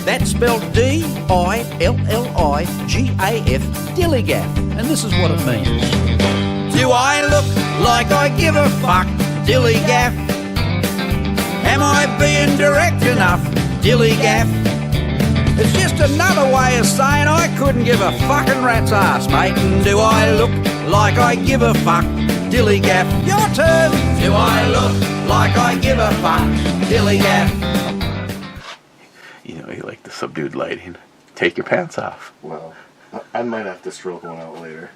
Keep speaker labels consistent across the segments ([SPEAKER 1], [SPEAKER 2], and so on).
[SPEAKER 1] That's spelled D-I-L-L-I-G-A-F, Dillygaff. And this is what it means. Do I look like I give a fuck, Dillygaff? Am I being direct enough, Dillygaff? It's just another way of saying I couldn't give a fucking rat's ass, mate. And do I look like I give a fuck, Dillygaff? Your turn. Do I look like I give a fuck, Dillygaff?
[SPEAKER 2] You know, you like the subdued lighting. Take your pants off.
[SPEAKER 3] Well, I might have to stroke one out later.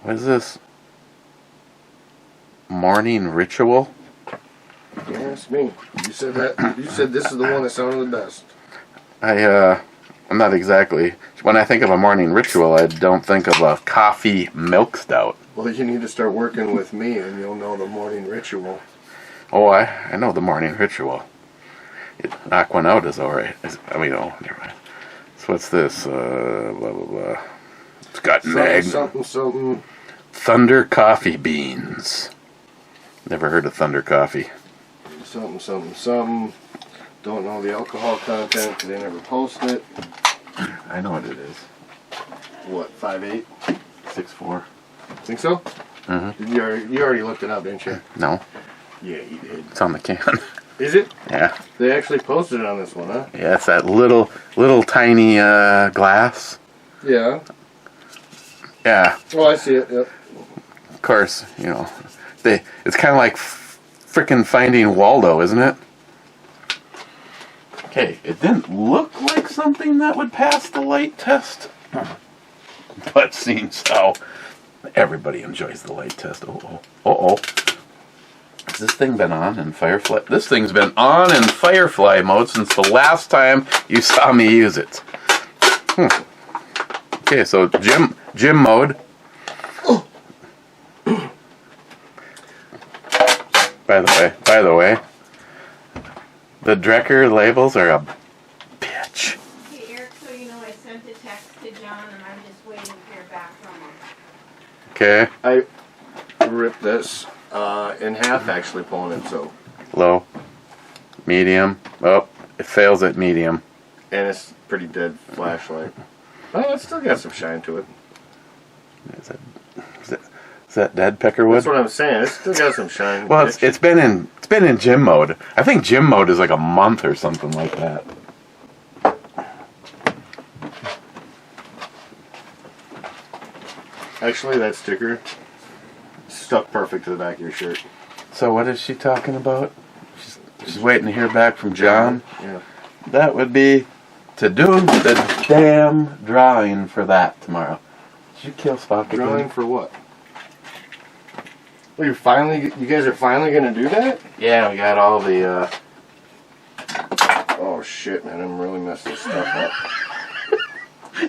[SPEAKER 2] What is this? Morning ritual?
[SPEAKER 3] Yeah, it's me. You said that. You said this is the one that sounded the best.
[SPEAKER 2] I'm not exactly. When I think of a morning ritual, I don't think of a coffee milk stout.
[SPEAKER 3] Well, you need to start working with me, and you'll know the morning ritual.
[SPEAKER 2] Oh, I know the morning ritual. Knock one out is alright. Never mind. So what's this? Blah, blah, blah. It's got nag.
[SPEAKER 3] Something.
[SPEAKER 2] Thunder coffee beans. Never heard of Thunder coffee.
[SPEAKER 3] Something. Don't know the alcohol content because they never post it.
[SPEAKER 2] I know what it is.
[SPEAKER 3] What, 5'8"?
[SPEAKER 2] 6'4".
[SPEAKER 3] Think so?
[SPEAKER 2] Mm-hmm.
[SPEAKER 3] You already looked it up, didn't you?
[SPEAKER 2] No.
[SPEAKER 3] Yeah, you did.
[SPEAKER 2] It's on the can.
[SPEAKER 3] Is it?
[SPEAKER 2] Yeah.
[SPEAKER 3] They actually posted it on this one, huh?
[SPEAKER 2] Yeah, it's that little tiny glass.
[SPEAKER 3] Yeah.
[SPEAKER 2] Yeah.
[SPEAKER 3] Oh, I see it. Yep.
[SPEAKER 2] Of course, you know, it's kind of like frickin' Finding Waldo, isn't it? Okay, it didn't look like something that would pass the light test, but seems how everybody enjoys the light test. Uh-oh. Has this thing been on in Firefly? This thing's been on in Firefly mode since the last time you saw me use it. Okay, so gym mode. By the way, the Drekker labels are a bitch.
[SPEAKER 4] Hey, Eric, so you know I sent a text to John and I'm just waiting to hear back from him.
[SPEAKER 2] Okay.
[SPEAKER 3] I ripped this in half, actually, pulling it, so.
[SPEAKER 2] Low. Medium. Oh, it fails at medium.
[SPEAKER 3] And it's pretty dead flashlight. Oh, it's still got some shine to it.
[SPEAKER 2] Is that dead peckerwood?
[SPEAKER 3] That's what I'm saying. It's still got some shine.
[SPEAKER 2] Well, it's been in gym mode. I think gym mode is like a month or something like that.
[SPEAKER 3] Actually, that sticker stuck perfect to the back of your shirt.
[SPEAKER 2] So what is she talking about? She's waiting to hear back from John.
[SPEAKER 3] Yeah.
[SPEAKER 2] That would be to do the damn drawing for that tomorrow. Did you kill Spock again?
[SPEAKER 3] Drawing for what? Well, you guys are finally gonna do that?
[SPEAKER 2] Yeah, we got all the.
[SPEAKER 3] Oh shit, man! I'm really messing this stuff up.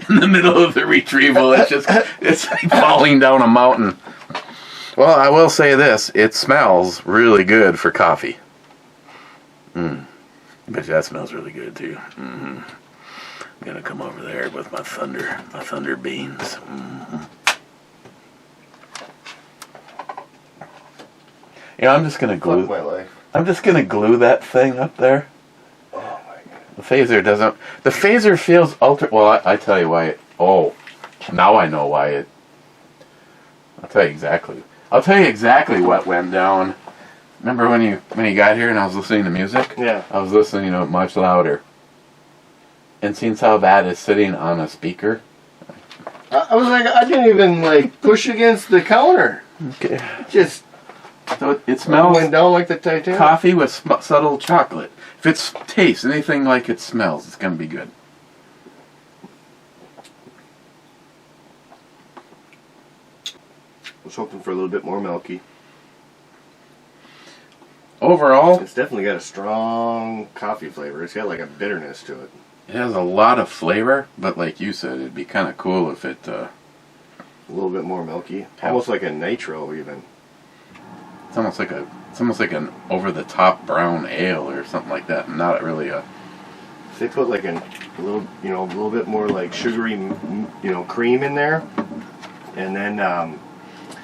[SPEAKER 2] In the middle of the retrieval, it's like falling down a mountain. Well, I will say this: it smells really good for coffee. But that smells really good too. I'm gonna come over there with my thunder beans. You know, I'm just gonna glue.
[SPEAKER 3] Fuck my life.
[SPEAKER 2] I'm just gonna glue that thing up there.
[SPEAKER 3] Oh my god.
[SPEAKER 2] The phaser doesn't. The phaser feels ultra. Well, I tell you why. Now I know why it. I'll tell you exactly. What went down. Remember when you got here and I was listening to music?
[SPEAKER 3] Yeah.
[SPEAKER 2] I was listening to it much louder. And since how bad it's sitting on a speaker.
[SPEAKER 3] I was like, I didn't even push against the counter.
[SPEAKER 2] Okay.
[SPEAKER 3] Just.
[SPEAKER 2] So it smells
[SPEAKER 3] went down like the Titanic.
[SPEAKER 2] coffee with subtle chocolate. If it tastes anything like it smells, it's gonna be good.
[SPEAKER 3] I was hoping for a little bit more milky.
[SPEAKER 2] Overall,
[SPEAKER 3] It's definitely got a strong coffee flavor. It's got like a bitterness to it.
[SPEAKER 2] it has a lot of flavor, but like you said, it'd be kind of cool if it.
[SPEAKER 3] A little bit more milky. Almost like a nitro even.
[SPEAKER 2] It's almost like an over-the-top brown ale or something like that. Not really a.
[SPEAKER 3] If they put like a little bit more like sugary, cream in there, and then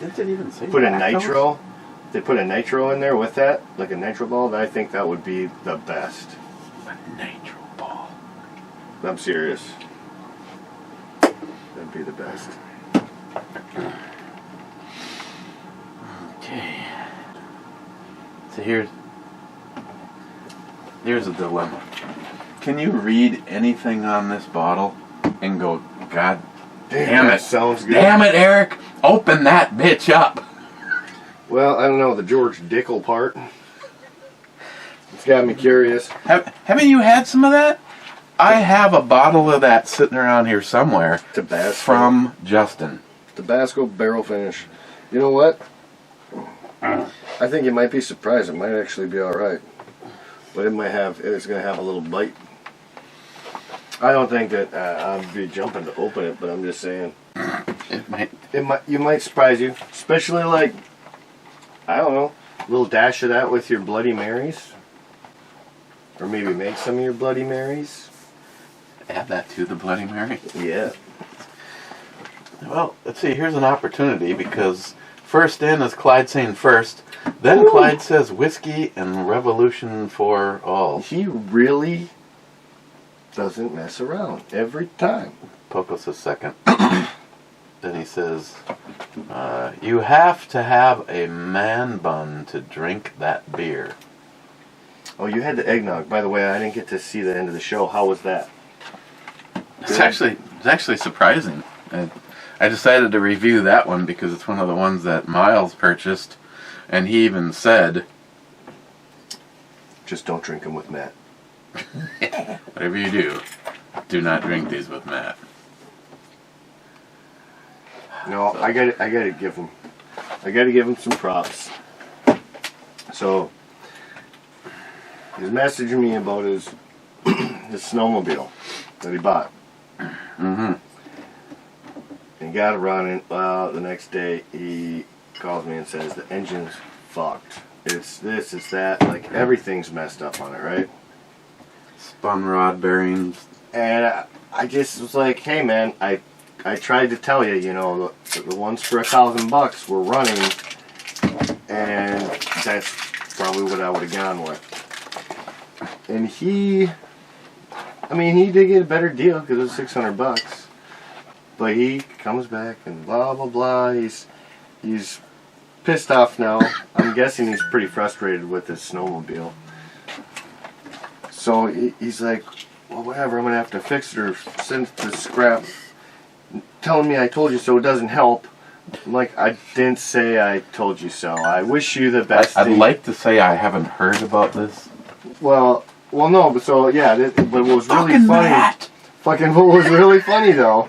[SPEAKER 2] Didn't it even say
[SPEAKER 3] put a
[SPEAKER 2] lactose?
[SPEAKER 3] nitro. If they put a nitro in there with that, like a nitro ball, I think that would be the best.
[SPEAKER 2] A nitro ball.
[SPEAKER 3] I'm serious. That'd be the best.
[SPEAKER 2] Okay. So here's a dilemma. Can you read anything on this bottle and go, God damn
[SPEAKER 3] that
[SPEAKER 2] it.
[SPEAKER 3] sounds good.
[SPEAKER 2] Damn it, Eric. Open that bitch up.
[SPEAKER 3] Well, I don't know, the George Dickel part. It's got me curious.
[SPEAKER 2] Haven't you had some of that? I have a bottle of that sitting around here somewhere.
[SPEAKER 3] Tabasco.
[SPEAKER 2] From Justin.
[SPEAKER 3] Tabasco barrel finish. You know what? I think you might be surprised. It might actually be alright. But it's going to have a little bite. I don't think that I'd be jumping to open it, but I'm just saying. You might surprise you. Especially like, I don't know, a little dash of that with your Bloody Marys. Or maybe make some of your Bloody Marys.
[SPEAKER 2] Add that to the Bloody Mary.
[SPEAKER 3] Yeah.
[SPEAKER 2] Well, let's see. Here's an opportunity because first in is Clyde saying first. Then Woo! Clyde says whiskey and revolution for all.
[SPEAKER 3] He really doesn't mess around every time.
[SPEAKER 2] Poco says second. Then he says, you have to have a man bun to drink that beer.
[SPEAKER 3] Oh, you had the eggnog. By the way, I didn't get to see the end of the show. How was that?
[SPEAKER 2] It's actually surprising. I decided to review that one because it's one of the ones that Miles purchased, and he even said,
[SPEAKER 3] just don't drink them with Matt.
[SPEAKER 2] Whatever you do not drink these with Matt.
[SPEAKER 3] No, I gotta give him some props. So he's messaging me about his snowmobile that he bought.
[SPEAKER 2] Mm-hmm.
[SPEAKER 3] And got it running. Well, the next day he calls me and says the engine's fucked. It's this, it's that. Like everything's messed up on it, right?
[SPEAKER 2] Spun rod bearings.
[SPEAKER 3] And I just was like, hey man, I tried to tell you, you know, the ones for $1,000 were running, and that's probably what I would have gone with. And he did get a better deal because it was $600. But he comes back and blah blah blah. He's pissed off now. I'm guessing he's pretty frustrated with his snowmobile. So he's like, well, whatever. I'm gonna have to fix it or send it to scrap. Telling me I told you so doesn't help. I'm like, I didn't say I told you so. I wish you the best.
[SPEAKER 2] I'd like to say I haven't heard about this.
[SPEAKER 3] Well, no, but so yeah. But what was really
[SPEAKER 2] Fucking
[SPEAKER 3] funny?
[SPEAKER 2] Matt.
[SPEAKER 3] Fucking what was really funny though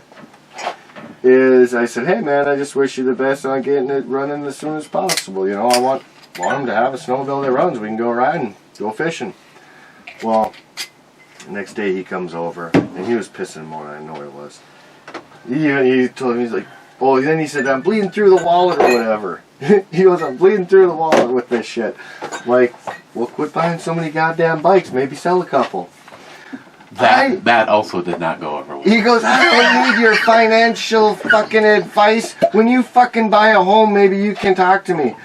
[SPEAKER 3] is I said, hey man, I just wish you the best on getting it running as soon as possible. You know, I want him to have a snowmobile that runs. We can go riding, go fishing. Well, the next day he comes over and he was pissing more than I know it was. He told me, he's like, oh, then he said, I'm bleeding through the wallet or whatever. He goes, I'm bleeding through the wallet with this shit. Like, well, quit buying so many goddamn bikes. Maybe sell a couple.
[SPEAKER 2] That also did not go over well.
[SPEAKER 3] He goes, I don't need your financial fucking advice. When you fucking buy a home, maybe you can talk to me.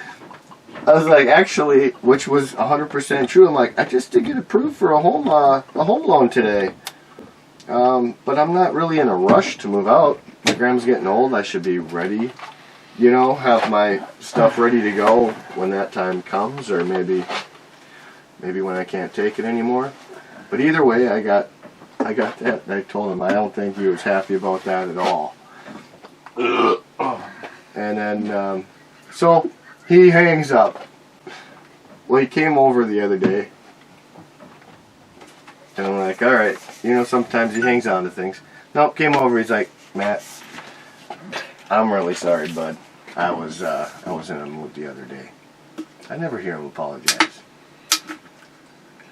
[SPEAKER 3] I was like, actually, which was 100% true. I'm like, I just did get approved for a home loan today. But I'm not really in a rush to move out. My grandma's getting old. I should be ready, you know, have my stuff ready to go when that time comes, or maybe when I can't take it anymore. But either way, I got that. I told him I don't think he was happy about that at all. And then, so he hangs up. Well, he came over the other day. And I'm like, alright, you know, sometimes he hangs on to things. Nope, came over, he's like, Matt, I'm really sorry, bud. I was in a mood the other day. I never hear him apologize.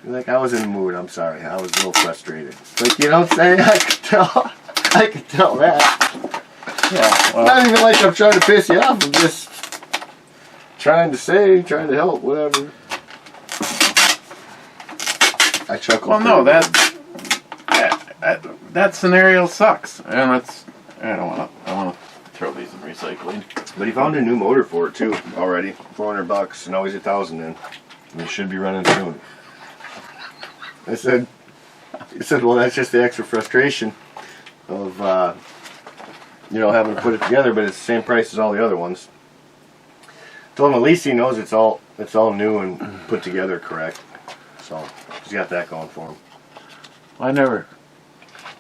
[SPEAKER 3] Like, I was in a mood, I'm sorry. I was a little frustrated. Like, you don't say, I could tell that.
[SPEAKER 2] Yeah, well,
[SPEAKER 3] Not even like I'm trying to piss you off, I'm just trying to help, whatever. I chuckled.
[SPEAKER 2] well, no, that scenario sucks, and I don't want to throw these in recycling.
[SPEAKER 3] But he found a new motor for it too already. $400, and always $1,000 in. And it should be running soon. I said, He said, well, that's just the extra frustration of, having to put it together, but it's the same price as all the other ones. Told him at least he knows it's all new and put together correct. So he's got that going for him.
[SPEAKER 2] Well,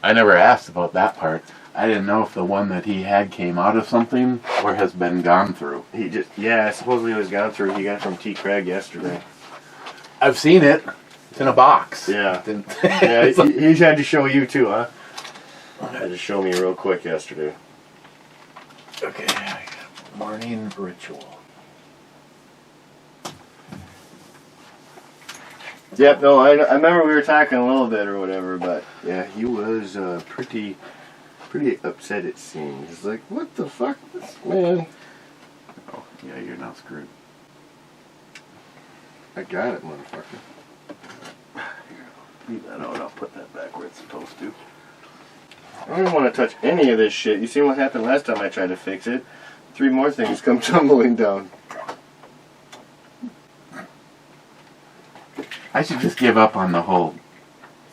[SPEAKER 2] I never asked about that part. I didn't know if the one that he had came out of something or has been gone through.
[SPEAKER 3] Supposedly it was gone through. He got it from T. Craig yesterday.
[SPEAKER 2] I've seen it. It's in a box.
[SPEAKER 3] Yeah. Yeah, he had to show you too, huh? Had to show me real quick yesterday.
[SPEAKER 2] Okay. Morning ritual.
[SPEAKER 3] Yep, no, I remember we were talking a little bit or whatever, but yeah, he was pretty upset it seemed. He's like, what the fuck, man?
[SPEAKER 2] Oh, yeah, you're not screwed.
[SPEAKER 3] I got it, motherfucker.
[SPEAKER 2] Leave that out, I'll put that back where it's supposed to.
[SPEAKER 3] I don't want to touch any of this shit. You seen what happened last time I tried to fix it? 3 more things come tumbling down.
[SPEAKER 2] I should just give up on the whole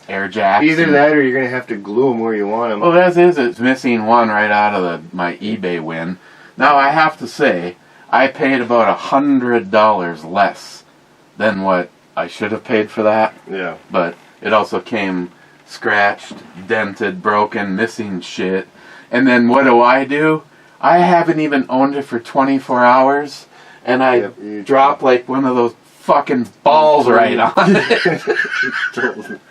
[SPEAKER 2] air jacks.
[SPEAKER 3] Either that or you're going to have to glue them where you want them.
[SPEAKER 2] Well, as is, it's missing one right out of my eBay win. Now, I have to say, I paid about $100 less than what I should have paid for that.
[SPEAKER 3] Yeah.
[SPEAKER 2] But it also came scratched, dented, broken, missing shit. And then what do? I haven't even owned it for 24 hours, and I drop like one of those fucking balls right on it.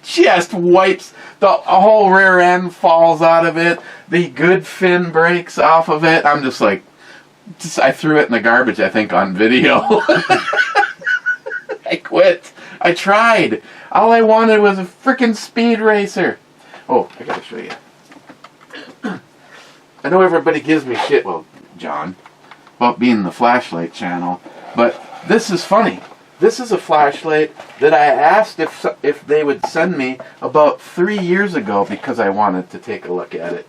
[SPEAKER 2] Just wipes, the whole rear end falls out of it, the good fin breaks off of it. I'm just like, I threw it in the garbage, I think, on video. I quit. I tried. All I wanted was a freaking speed racer. Oh, I gotta show you. I know everybody gives me shit, well, John, about being the flashlight channel, but this is funny. This is a flashlight that I asked if they would send me about 3 years ago because I wanted to take a look at it.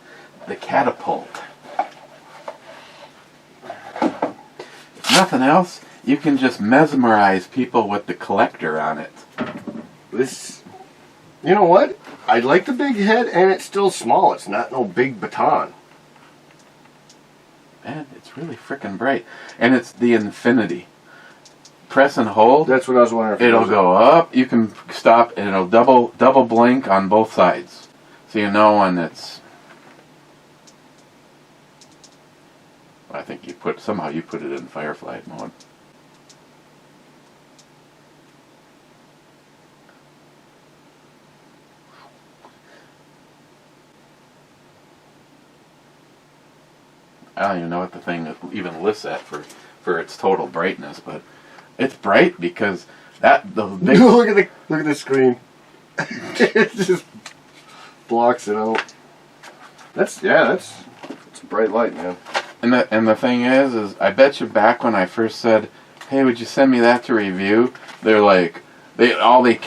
[SPEAKER 2] The Catapult. If nothing else, you can just mesmerize people with the collector on it.
[SPEAKER 3] This, you know what? I like the big head, and it's still small. It's not no big baton.
[SPEAKER 2] Man, it's really freaking bright. And it's the infinity. Press and hold.
[SPEAKER 3] That's what I was wondering.
[SPEAKER 2] It'll go up. You can stop, and it'll double blink on both sides, so you know when it's. I think somehow you put it in firefly mode. I don't even know what the thing even lists at for its total brightness, but it's bright because the big
[SPEAKER 3] look at the screen. It just blocks it out. It's a bright light, man.
[SPEAKER 2] And the thing is I bet you back when I first said, "Hey, would you send me that to review?" They're like, they always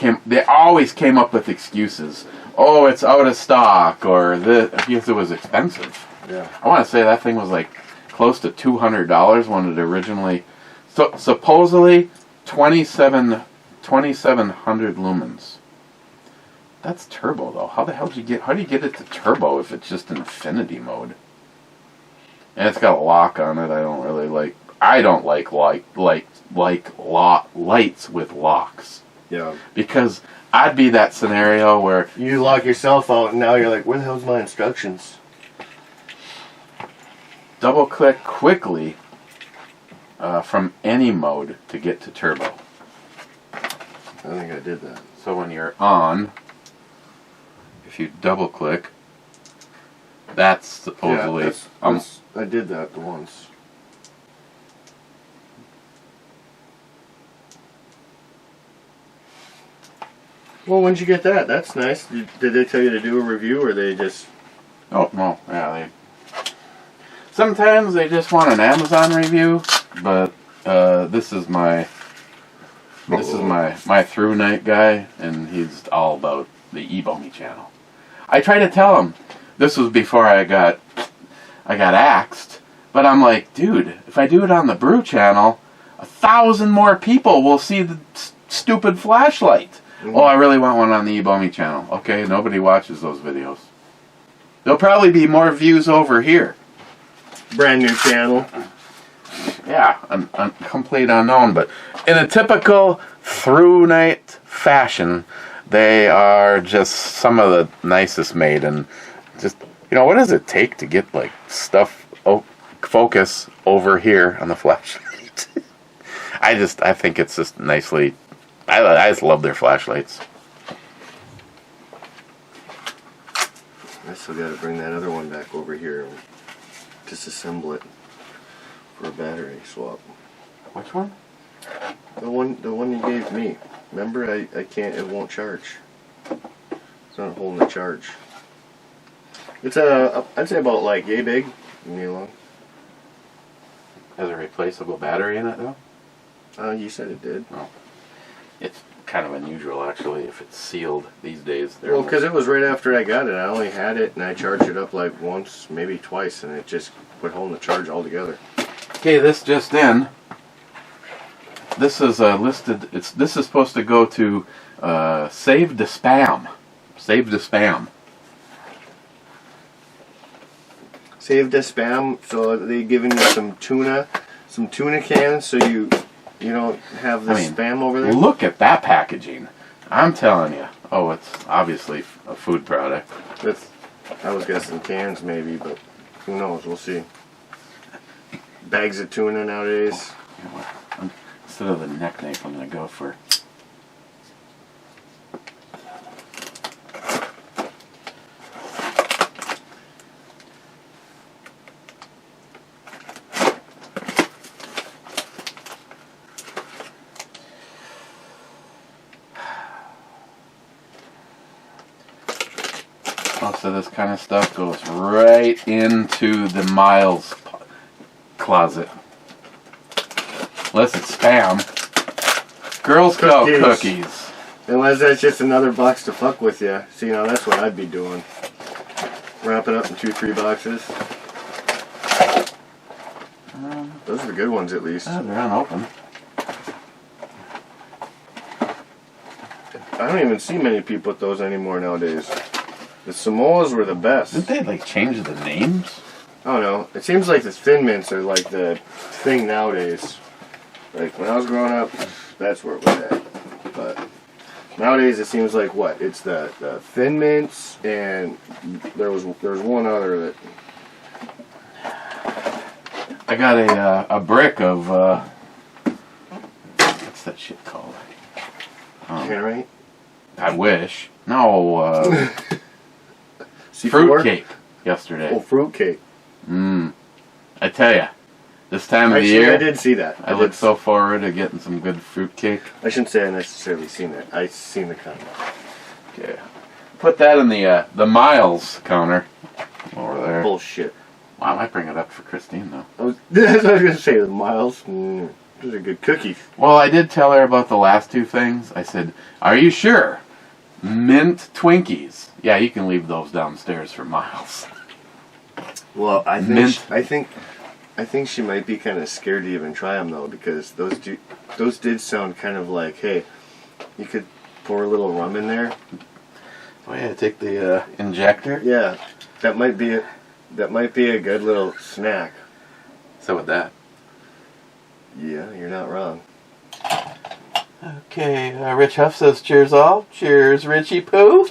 [SPEAKER 2] came up with excuses. Oh, it's out of stock, or because it was expensive.
[SPEAKER 3] Yeah.
[SPEAKER 2] I want to say that thing was like close to $200 when it originally. So supposedly 2700 lumens. That's turbo though. How do you get it to turbo if it's just in infinity mode? And it's got a lock on it. I don't like lights with locks.
[SPEAKER 3] Yeah.
[SPEAKER 2] Because I'd be that scenario where
[SPEAKER 3] you lock yourself out and now you're like, where the hell's my instructions?
[SPEAKER 2] Double click quickly from any mode to get to turbo.
[SPEAKER 3] I think I did that.
[SPEAKER 2] So when you're on, if you double click, that's supposedly...
[SPEAKER 3] Yeah, I did that once. Well, when'd you get that? That's nice. Did they tell you to do a review, or they just...
[SPEAKER 2] Oh, no. Yeah, sometimes they just want an Amazon review, but this is my through night guy, and he's all about the eBony channel. I try to tell him, this was before I got axed, but I'm like, dude, if I do it on the Brew channel, 1,000 more people will see the stupid flashlight. Oh, I really want one on the Ebomi channel. Okay, nobody watches those videos. There'll probably be more views over here.
[SPEAKER 3] Brand new channel.
[SPEAKER 2] Yeah, a complete unknown, but in a typical through night fashion, they are just some of the nicest made. And just, what does it take to get like stuff focus over here on the flashlight? I think it's just nicely. I just love their flashlights.
[SPEAKER 3] I still got to bring that other one back over here and disassemble it for a battery swap.
[SPEAKER 2] Which one?
[SPEAKER 3] The one you gave me. Remember, I can't. It won't charge. It's not holding the charge. It's I'd say about like yay big, yay long.
[SPEAKER 2] Has a replaceable battery in it though?
[SPEAKER 3] You said it did.
[SPEAKER 2] Oh. It's kind of unusual actually if it's sealed these days.
[SPEAKER 3] Well, because it was right after I got it. I only had it and I charged it up like once, maybe twice, and it just quit holding the charge altogether.
[SPEAKER 2] Okay, this just in. This is listed. This is supposed to go to save to spam. Save to spam.
[SPEAKER 3] Save the spam. So they giving you some tuna cans, so you don't have the spam over there.
[SPEAKER 2] Look at that packaging. I'm telling you. Oh, it's obviously a food product.
[SPEAKER 3] I was guessing cans maybe, but who knows? We'll see. Bags of tuna nowadays.
[SPEAKER 2] Instead of the neck knife, I'm going to go for... Most of this kind of stuff goes right into the Miles closet. Unless it's spam. Girl Scout cookies.
[SPEAKER 3] Unless that's just another box to fuck with you. See, now that's what I'd be doing. Wrap it up in 2-3 boxes. Those are the good ones, at least.
[SPEAKER 2] They're unopened.
[SPEAKER 3] I don't even see many people with those anymore nowadays. The Samoas were the best.
[SPEAKER 2] Didn't they like change the names?
[SPEAKER 3] I don't know. It seems like the Thin Mints are like the thing nowadays. Like when I was growing up, that's where it was at. But nowadays it seems like what? It's the Thin Mints, and there's one other that.
[SPEAKER 2] I got a brick of what's that shit called?
[SPEAKER 3] Tannerite?
[SPEAKER 2] I wish. No.
[SPEAKER 3] C4?
[SPEAKER 2] Fruitcake yesterday.
[SPEAKER 3] Oh, fruitcake.
[SPEAKER 2] I tell you, this time of the year,
[SPEAKER 3] I did see that.
[SPEAKER 2] I look so forward to getting some good fruitcake.
[SPEAKER 3] I shouldn't say I necessarily seen it. I seen the comment.
[SPEAKER 2] Okay, put that in the Miles counter over there.
[SPEAKER 3] Bullshit.
[SPEAKER 2] Wow, I might bring it up for Christine though.
[SPEAKER 3] That's what I was gonna say. The Miles. Those are good cookies.
[SPEAKER 2] Well, I did tell her about the last two things. I said, "Are you sure? Mint Twinkies. Yeah, you can leave those downstairs for Miles."
[SPEAKER 3] Well, I think she might be kind of scared to even try them though, because those did sound kind of like, hey, you could pour a little rum in there.
[SPEAKER 2] Oh yeah, take the injector.
[SPEAKER 3] Yeah, that might be a good little snack.
[SPEAKER 2] So with that.
[SPEAKER 3] Yeah, you're not wrong.
[SPEAKER 2] Okay, Rich Huff says cheers all. Cheers, Richie Poo.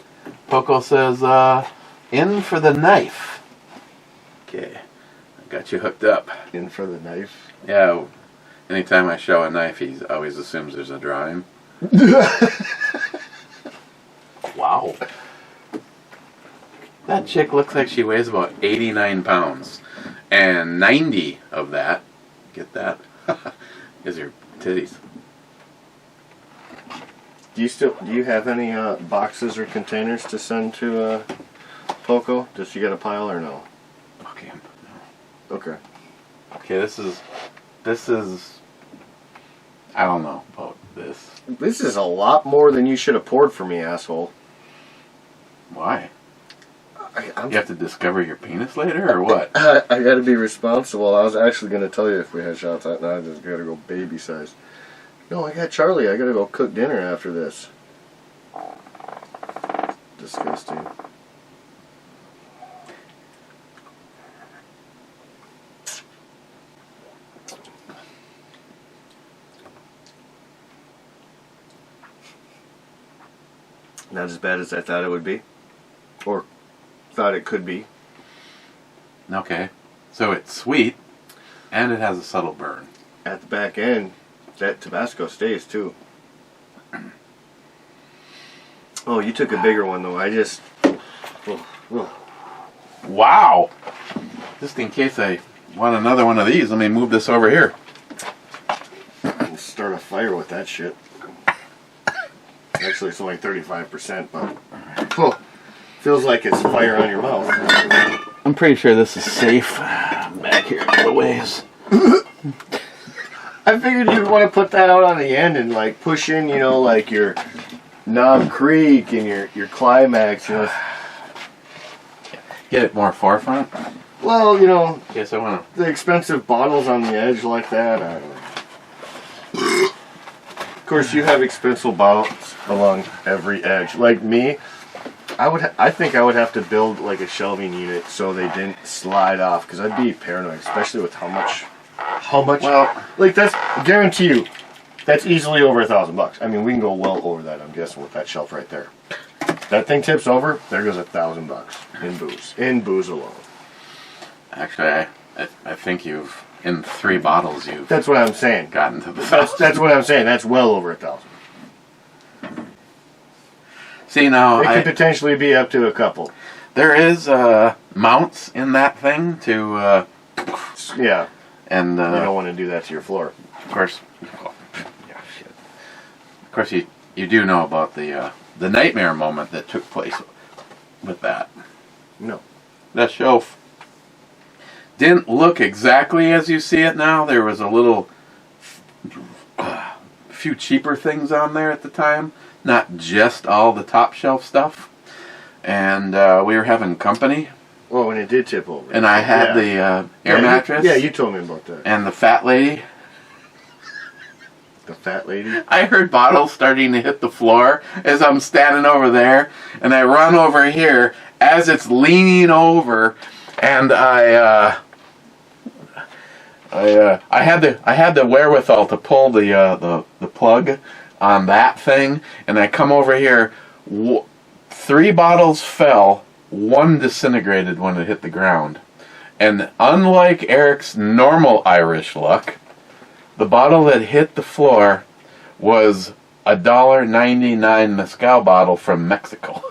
[SPEAKER 2] Poco says in for the knife. Okay, I got you hooked up.
[SPEAKER 3] In for the knife.
[SPEAKER 2] Yeah, anytime I show a knife, he always assumes there's a drawing. Wow. That chick looks like she weighs about 89 pounds. And 90 of that, get that, is her titties.
[SPEAKER 3] Do you have any boxes or containers to send to Poco? Does she get a pile or no?
[SPEAKER 2] Okay. No.
[SPEAKER 3] Okay.
[SPEAKER 2] Okay, this is I don't know about this.
[SPEAKER 3] This is a lot more than you should have poured for me, asshole.
[SPEAKER 2] Why? You have to discover your penis later, or what?
[SPEAKER 3] I gotta be responsible. I was actually gonna tell you if we had shots out now. I just gotta go baby size. No, I got Charlie. I gotta go cook dinner after this. disgusting. Not as bad as I thought it would be. Or thought it could be.
[SPEAKER 2] Okay. So it's sweet, and it has a subtle burn.
[SPEAKER 3] At the back end, that Tabasco stays too. Oh, you took a bigger one though. I just...
[SPEAKER 2] Wow! Just in case I want another one of these, let me move this over here.
[SPEAKER 3] Start a fire with that shit. Actually, it's only 35%, but feels like it's fire on your mouth.
[SPEAKER 2] I'm pretty sure this is safe. Back here a little ways.
[SPEAKER 3] I figured you'd want to put that out on the end and like push in, you know, like your Knob Creek and your Climax, you know.
[SPEAKER 2] Get it more forefront.
[SPEAKER 3] Well, you know,
[SPEAKER 2] Yes, I want to.
[SPEAKER 3] the expensive bottles on the edge like that. I don't know. Of course, you have expensive bottles along every edge. Like me, I think I would have to build like a shelving unit so they didn't slide off, because I'd be paranoid, especially with how much.
[SPEAKER 2] Well,
[SPEAKER 3] Like that's, guarantee you, that's easily over $1,000. I mean, we can go well over that. I'm guessing with that shelf right there. That thing tips over, there goes $1,000 in booze. In booze alone.
[SPEAKER 2] actually, I think you've, in 3 bottles, you've
[SPEAKER 3] That's what I'm saying.
[SPEAKER 2] gotten to the
[SPEAKER 3] That's what I'm saying. That's well over $1,000.
[SPEAKER 2] See, now,
[SPEAKER 3] It could potentially be up to a couple.
[SPEAKER 2] there is mounts in that thing to,
[SPEAKER 3] Yeah,
[SPEAKER 2] and,
[SPEAKER 3] you don't want to do that to your floor.
[SPEAKER 2] of course, yeah, shit. Of course, you do know about the nightmare moment that took place with that.
[SPEAKER 3] No.
[SPEAKER 2] That shelf didn't look exactly as you see it now. There was a little, few cheaper things on there at the time, not just all the top shelf stuff. And we were having company,
[SPEAKER 3] Well, when it did tip over.
[SPEAKER 2] and I had the air mattress.
[SPEAKER 3] Yeah, you told me about that.
[SPEAKER 2] And the fat lady.
[SPEAKER 3] The fat lady.
[SPEAKER 2] I heard bottles starting to hit the floor as I'm standing over there, and I run over here as it's leaning over, and I had the wherewithal to pull the plug on that thing, and I come over here. 3 bottles fell, 1 disintegrated when it hit the ground, and unlike Eric's normal Irish luck, the bottle that hit the floor was a $1.99 mezcal bottle from Mexico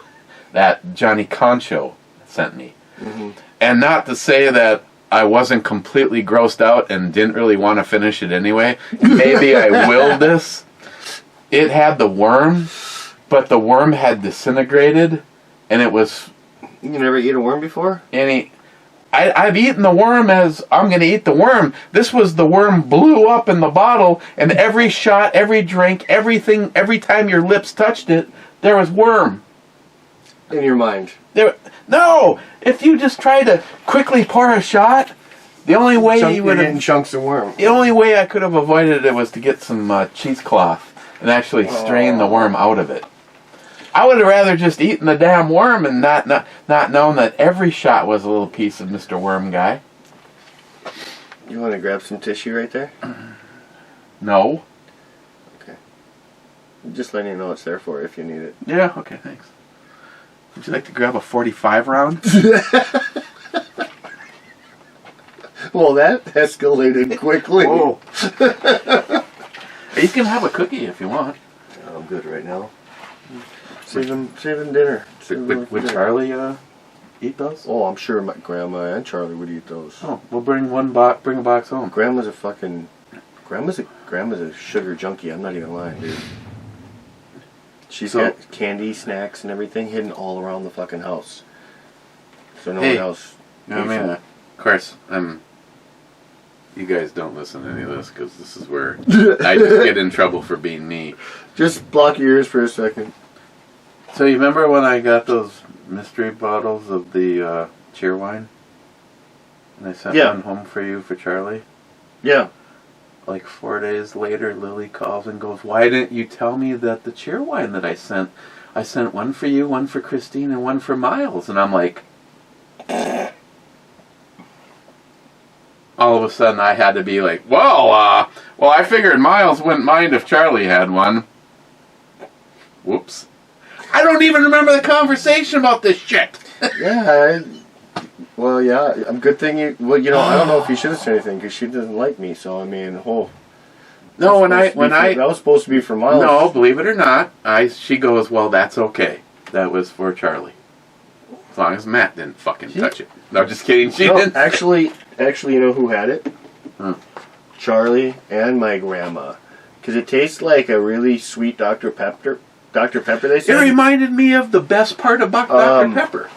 [SPEAKER 2] that Johnny Concho sent me.
[SPEAKER 3] Mm-hmm.
[SPEAKER 2] And not to say that I wasn't completely grossed out and didn't really want to finish it anyway. Maybe I willed this. It had the worm, but the worm had disintegrated, and it was...
[SPEAKER 3] You never eat a worm before?
[SPEAKER 2] I've eaten the worm as I'm going to eat the worm. This was the worm blew up in the bottle, and every shot, every drink, everything, every time your lips touched it, there was worm.
[SPEAKER 3] In your mind.
[SPEAKER 2] No! If you just try to quickly pour a shot, the only way you would
[SPEAKER 3] getting
[SPEAKER 2] have...
[SPEAKER 3] chunks of worm.
[SPEAKER 2] The only way I could have avoided it was to get some cheesecloth and actually strain the worm out of it. I would have rather just eaten the damn worm and not known that every shot was a little piece of Mr. Worm Guy.
[SPEAKER 3] You want to grab some tissue right there?
[SPEAKER 2] No.
[SPEAKER 3] Okay. I'm just letting you know it's there for you if you need it.
[SPEAKER 2] Yeah, okay, thanks. Would you like to grab a 45 round?
[SPEAKER 3] Well, that escalated quickly.
[SPEAKER 2] Whoa. You can have a cookie if you want.
[SPEAKER 3] I'm good right now. Save them dinner. Save them for
[SPEAKER 2] Would
[SPEAKER 3] dinner.
[SPEAKER 2] Charlie eat those?
[SPEAKER 3] Oh, I'm sure my grandma and Charlie would eat those.
[SPEAKER 2] Oh, we'll bring a box home.
[SPEAKER 3] Grandma's a sugar junkie. I'm not even lying, dude. She's got candy, snacks, and everything hidden all around the fucking house. So no one else.
[SPEAKER 2] I mean, of course, you guys don't listen to any of this because this is where I just get in trouble for being me.
[SPEAKER 3] Just block your ears for a second.
[SPEAKER 2] So you remember when I got those mystery bottles of the cheer wine? And I sent one home for you for Charlie?
[SPEAKER 3] Yeah.
[SPEAKER 2] Like 4 days later, Lily calls and goes, "Why didn't you tell me that the cheer wine that I sent I sent one for you, one for Christine, and one for Miles. And I'm like, all of a sudden I had to be like, well, I figured Miles wouldn't mind if Charlie had one. Whoops. I don't even remember the conversation about this shit.
[SPEAKER 3] Yeah, well, yeah, a good thing you, well, you know, I don't know if you should have said anything because she doesn't like me, so I mean,
[SPEAKER 2] No,
[SPEAKER 3] that was supposed to be for Miles.
[SPEAKER 2] No, believe it or not, she goes, well, that's okay. That was for Charlie. As long as Matt didn't fucking touch it. No, just kidding. She didn't.
[SPEAKER 3] Actually, you know who had it?
[SPEAKER 2] Huh.
[SPEAKER 3] Charlie and my grandma. Because it tastes like a really sweet Dr. Pepper. Dr. Pepper, they
[SPEAKER 2] It
[SPEAKER 3] said.
[SPEAKER 2] reminded me of the best part of Dr. Pepper.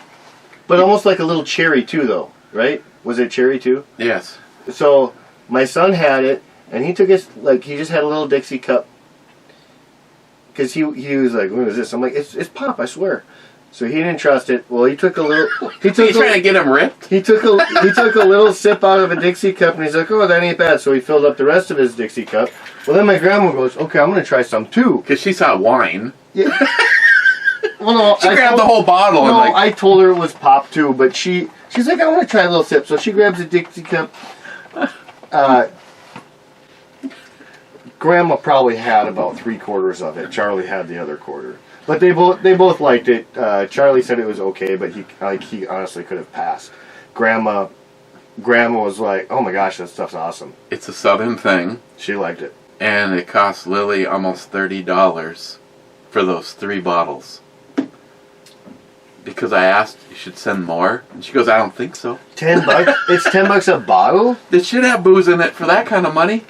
[SPEAKER 3] But almost like a little cherry too, though, right? Was it cherry too?
[SPEAKER 2] Yes.
[SPEAKER 3] So my son had it, and he took his, like, he just had a little Dixie cup. Because he was like, what is this? I'm like, it's pop, I swear. So he didn't trust it. Well, he took a little. He took.
[SPEAKER 2] He's trying to get him ripped.
[SPEAKER 3] He took a little sip out of a Dixie cup, and he's like, "Oh, that ain't bad." So he filled up the rest of his Dixie cup. Well, then my grandma goes, "Okay, I'm gonna try some too."
[SPEAKER 2] Because she saw wine.
[SPEAKER 3] Yeah. Well, no,
[SPEAKER 2] She grabbed the whole bottle.
[SPEAKER 3] No,
[SPEAKER 2] and like,
[SPEAKER 3] I told her it was pop too, but she's like, "I want to try a little sip." So she grabs a Dixie cup. Grandma probably had about 3/4 of it. Charlie had the other quarter. But they both liked it. Charlie said it was okay, but he honestly could have passed. Grandma was like, "Oh my gosh, that stuff's awesome."
[SPEAKER 2] it's a Southern thing.
[SPEAKER 3] She liked it.
[SPEAKER 2] And it cost Lily almost $30 for those 3 bottles. Because I asked, you should send more? And she goes, I don't think so.
[SPEAKER 3] $10? It's $10 a bottle?
[SPEAKER 2] It should have booze in it for that kind of money.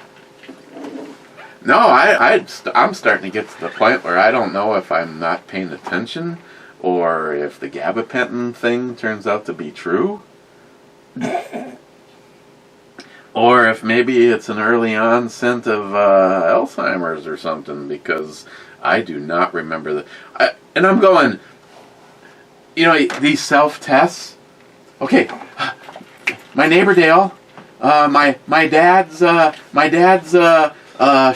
[SPEAKER 2] No, I'm starting to get to the point where I don't know if I'm not paying attention or if the gabapentin thing turns out to be true. Or if maybe it's an early onset of Alzheimer's or something, because I do not remember and I'm going, you know, these self-tests. Okay, my neighbor Dale, my dad's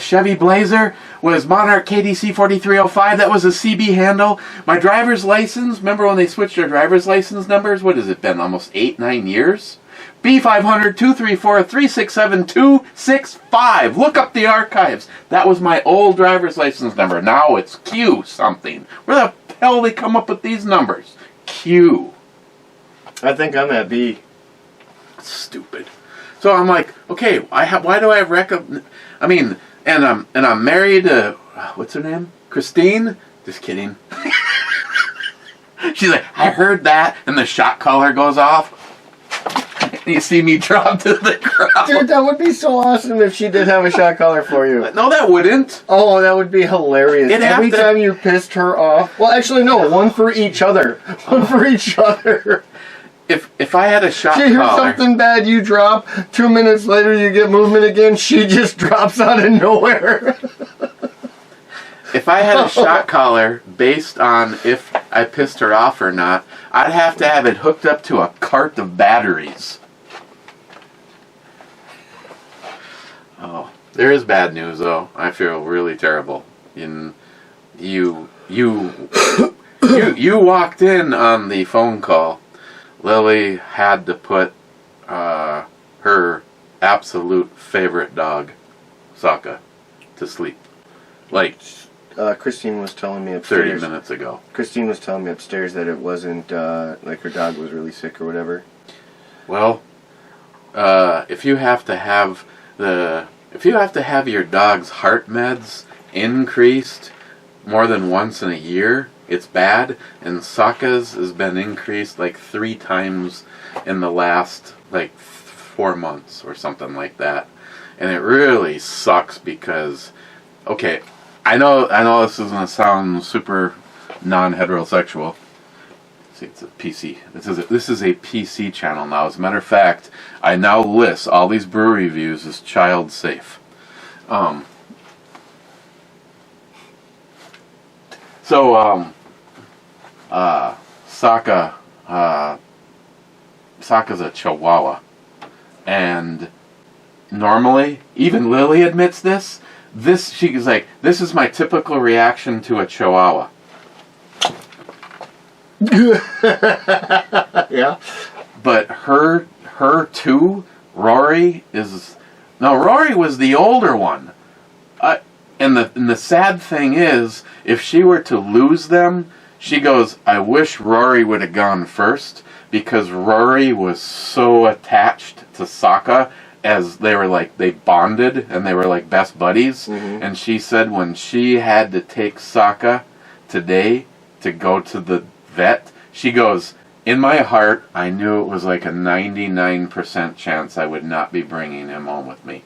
[SPEAKER 2] Chevy Blazer was Monarch KDC 4305. That was a CB handle. My driver's license, remember when they switched their driver's license numbers? What has it been, almost 8-9 years? B500-234-367-265. Look up the archives. That was my old driver's license number. Now it's Q something. Where the hell they come up with these numbers? Q.
[SPEAKER 3] I think I'm at B.
[SPEAKER 2] Stupid. So I'm like, okay, why do I have I mean, and I'm married to, what's her name? Christine? Just kidding. She's like, I heard that, and the shot collar goes off. And you see me drop to the ground.
[SPEAKER 3] Dude, that would be so awesome if she did have a shot collar for you.
[SPEAKER 2] No, that wouldn't.
[SPEAKER 3] Oh, that would be hilarious. Every time you pissed her off. Well, actually, no. One for each other. One for each other.
[SPEAKER 2] If I had a shot collar...
[SPEAKER 3] You hear something bad, you drop. 2 minutes later, you get movement again. She just drops out of nowhere.
[SPEAKER 2] If I had a shot collar based on if I pissed her off or not, I'd have to have it hooked up to a cart of batteries. Oh, there is bad news though. I feel really terrible. You walked in on the phone call. Lily had to put her absolute favorite dog, Sokka, to sleep. Like
[SPEAKER 3] Christine was telling me upstairs.
[SPEAKER 2] 30 minutes ago.
[SPEAKER 3] Christine was telling me upstairs that it wasn't like her dog was really sick or whatever.
[SPEAKER 2] Well, if you have to have your dog's heart meds increased more than once in a year, it's bad. And Sokka's has been increased like 3 times in the last like 4 months or something like that. And it really sucks because, okay, I know this is going to sound super non-heterosexual. See, it's a PC. This is a PC channel now. As a matter of fact, I now list all these brewery reviews as child safe. Sokka's a Chihuahua, and normally, even Lily admits this. She's like, this is my typical reaction to a Chihuahua.
[SPEAKER 3] Yeah.
[SPEAKER 2] But her too, Rory Rory was the older one. And the sad thing is, if she were to lose them, she goes, I wish Rory would have gone first, because Rory was so attached to Sokka, as they bonded and they were like best buddies.
[SPEAKER 3] Mm-hmm.
[SPEAKER 2] And she said when she had to take Sokka today to go to the vet, she goes, in my heart, I knew it was like a 99% chance I would not be bringing him home with me.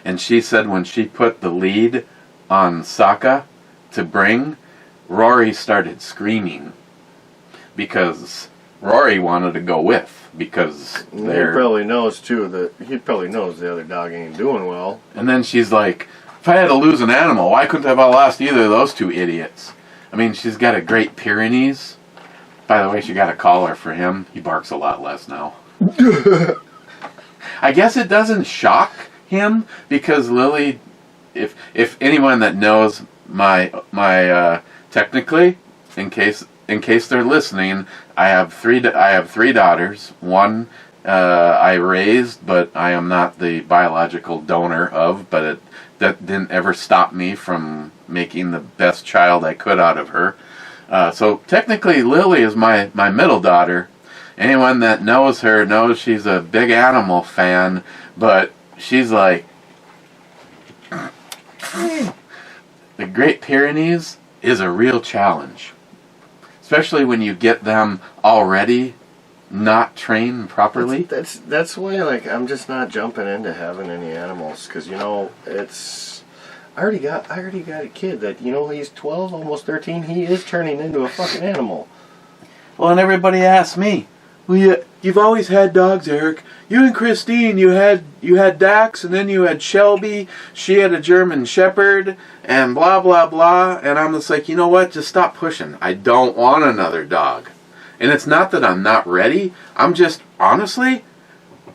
[SPEAKER 2] And she said when she put the lead on Sokka to bring, Rory started screaming because Rory wanted to go with, because
[SPEAKER 3] he probably knows too that he probably knows the other dog ain't doing well.
[SPEAKER 2] And then she's like, if I had to lose an animal, why couldn't I have lost either of those two idiots? I mean, she's got a Great Pyrenees. By the way, she got a collar for him. He barks a lot less now. I guess it doesn't shock him, because Lily, if anyone that knows my technically, in case they're listening, I have three daughters. One I raised, but I am not the biological donor of. But that didn't ever stop me from making the best child I could out of her. So technically, Lily is my middle daughter. Anyone that knows her knows she's a big animal fan, but she's like, the Great Pyrenees is a real challenge. Especially when you get them already not trained properly.
[SPEAKER 3] That's why, like, I'm just not jumping into having any animals, because, it's... I already got a kid that, he's 12, almost 13, he is turning into a fucking animal.
[SPEAKER 2] Well, and everybody asks me, well, you've always had dogs, Eric. You and Christine, you had Dax, and then you had Shelby. She had a German Shepherd, and blah, blah, blah. And I'm just like, you know what? Just stop pushing. I don't want another dog. And it's not that I'm not ready. I'm just, honestly,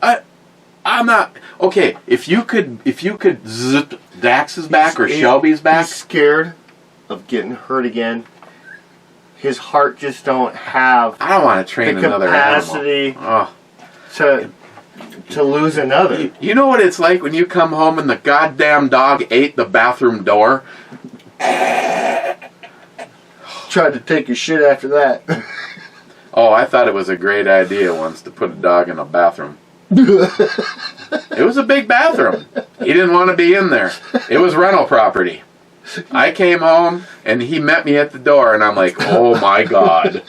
[SPEAKER 2] I'm not... Okay, if you could zip Dax's back or Shelby's back...
[SPEAKER 3] He's scared of getting hurt again. His heart just don't have...
[SPEAKER 2] I don't want to train another
[SPEAKER 3] capacity to lose another.
[SPEAKER 2] You know what it's like when you come home and the goddamn dog ate the bathroom door?
[SPEAKER 3] Tried to take your shit after that.
[SPEAKER 2] Oh, I thought it was a great idea once to put a dog in a bathroom. It was a big bathroom. He didn't want to be in there. It was rental property. I came home and he met me at the door and I'm like, oh my God.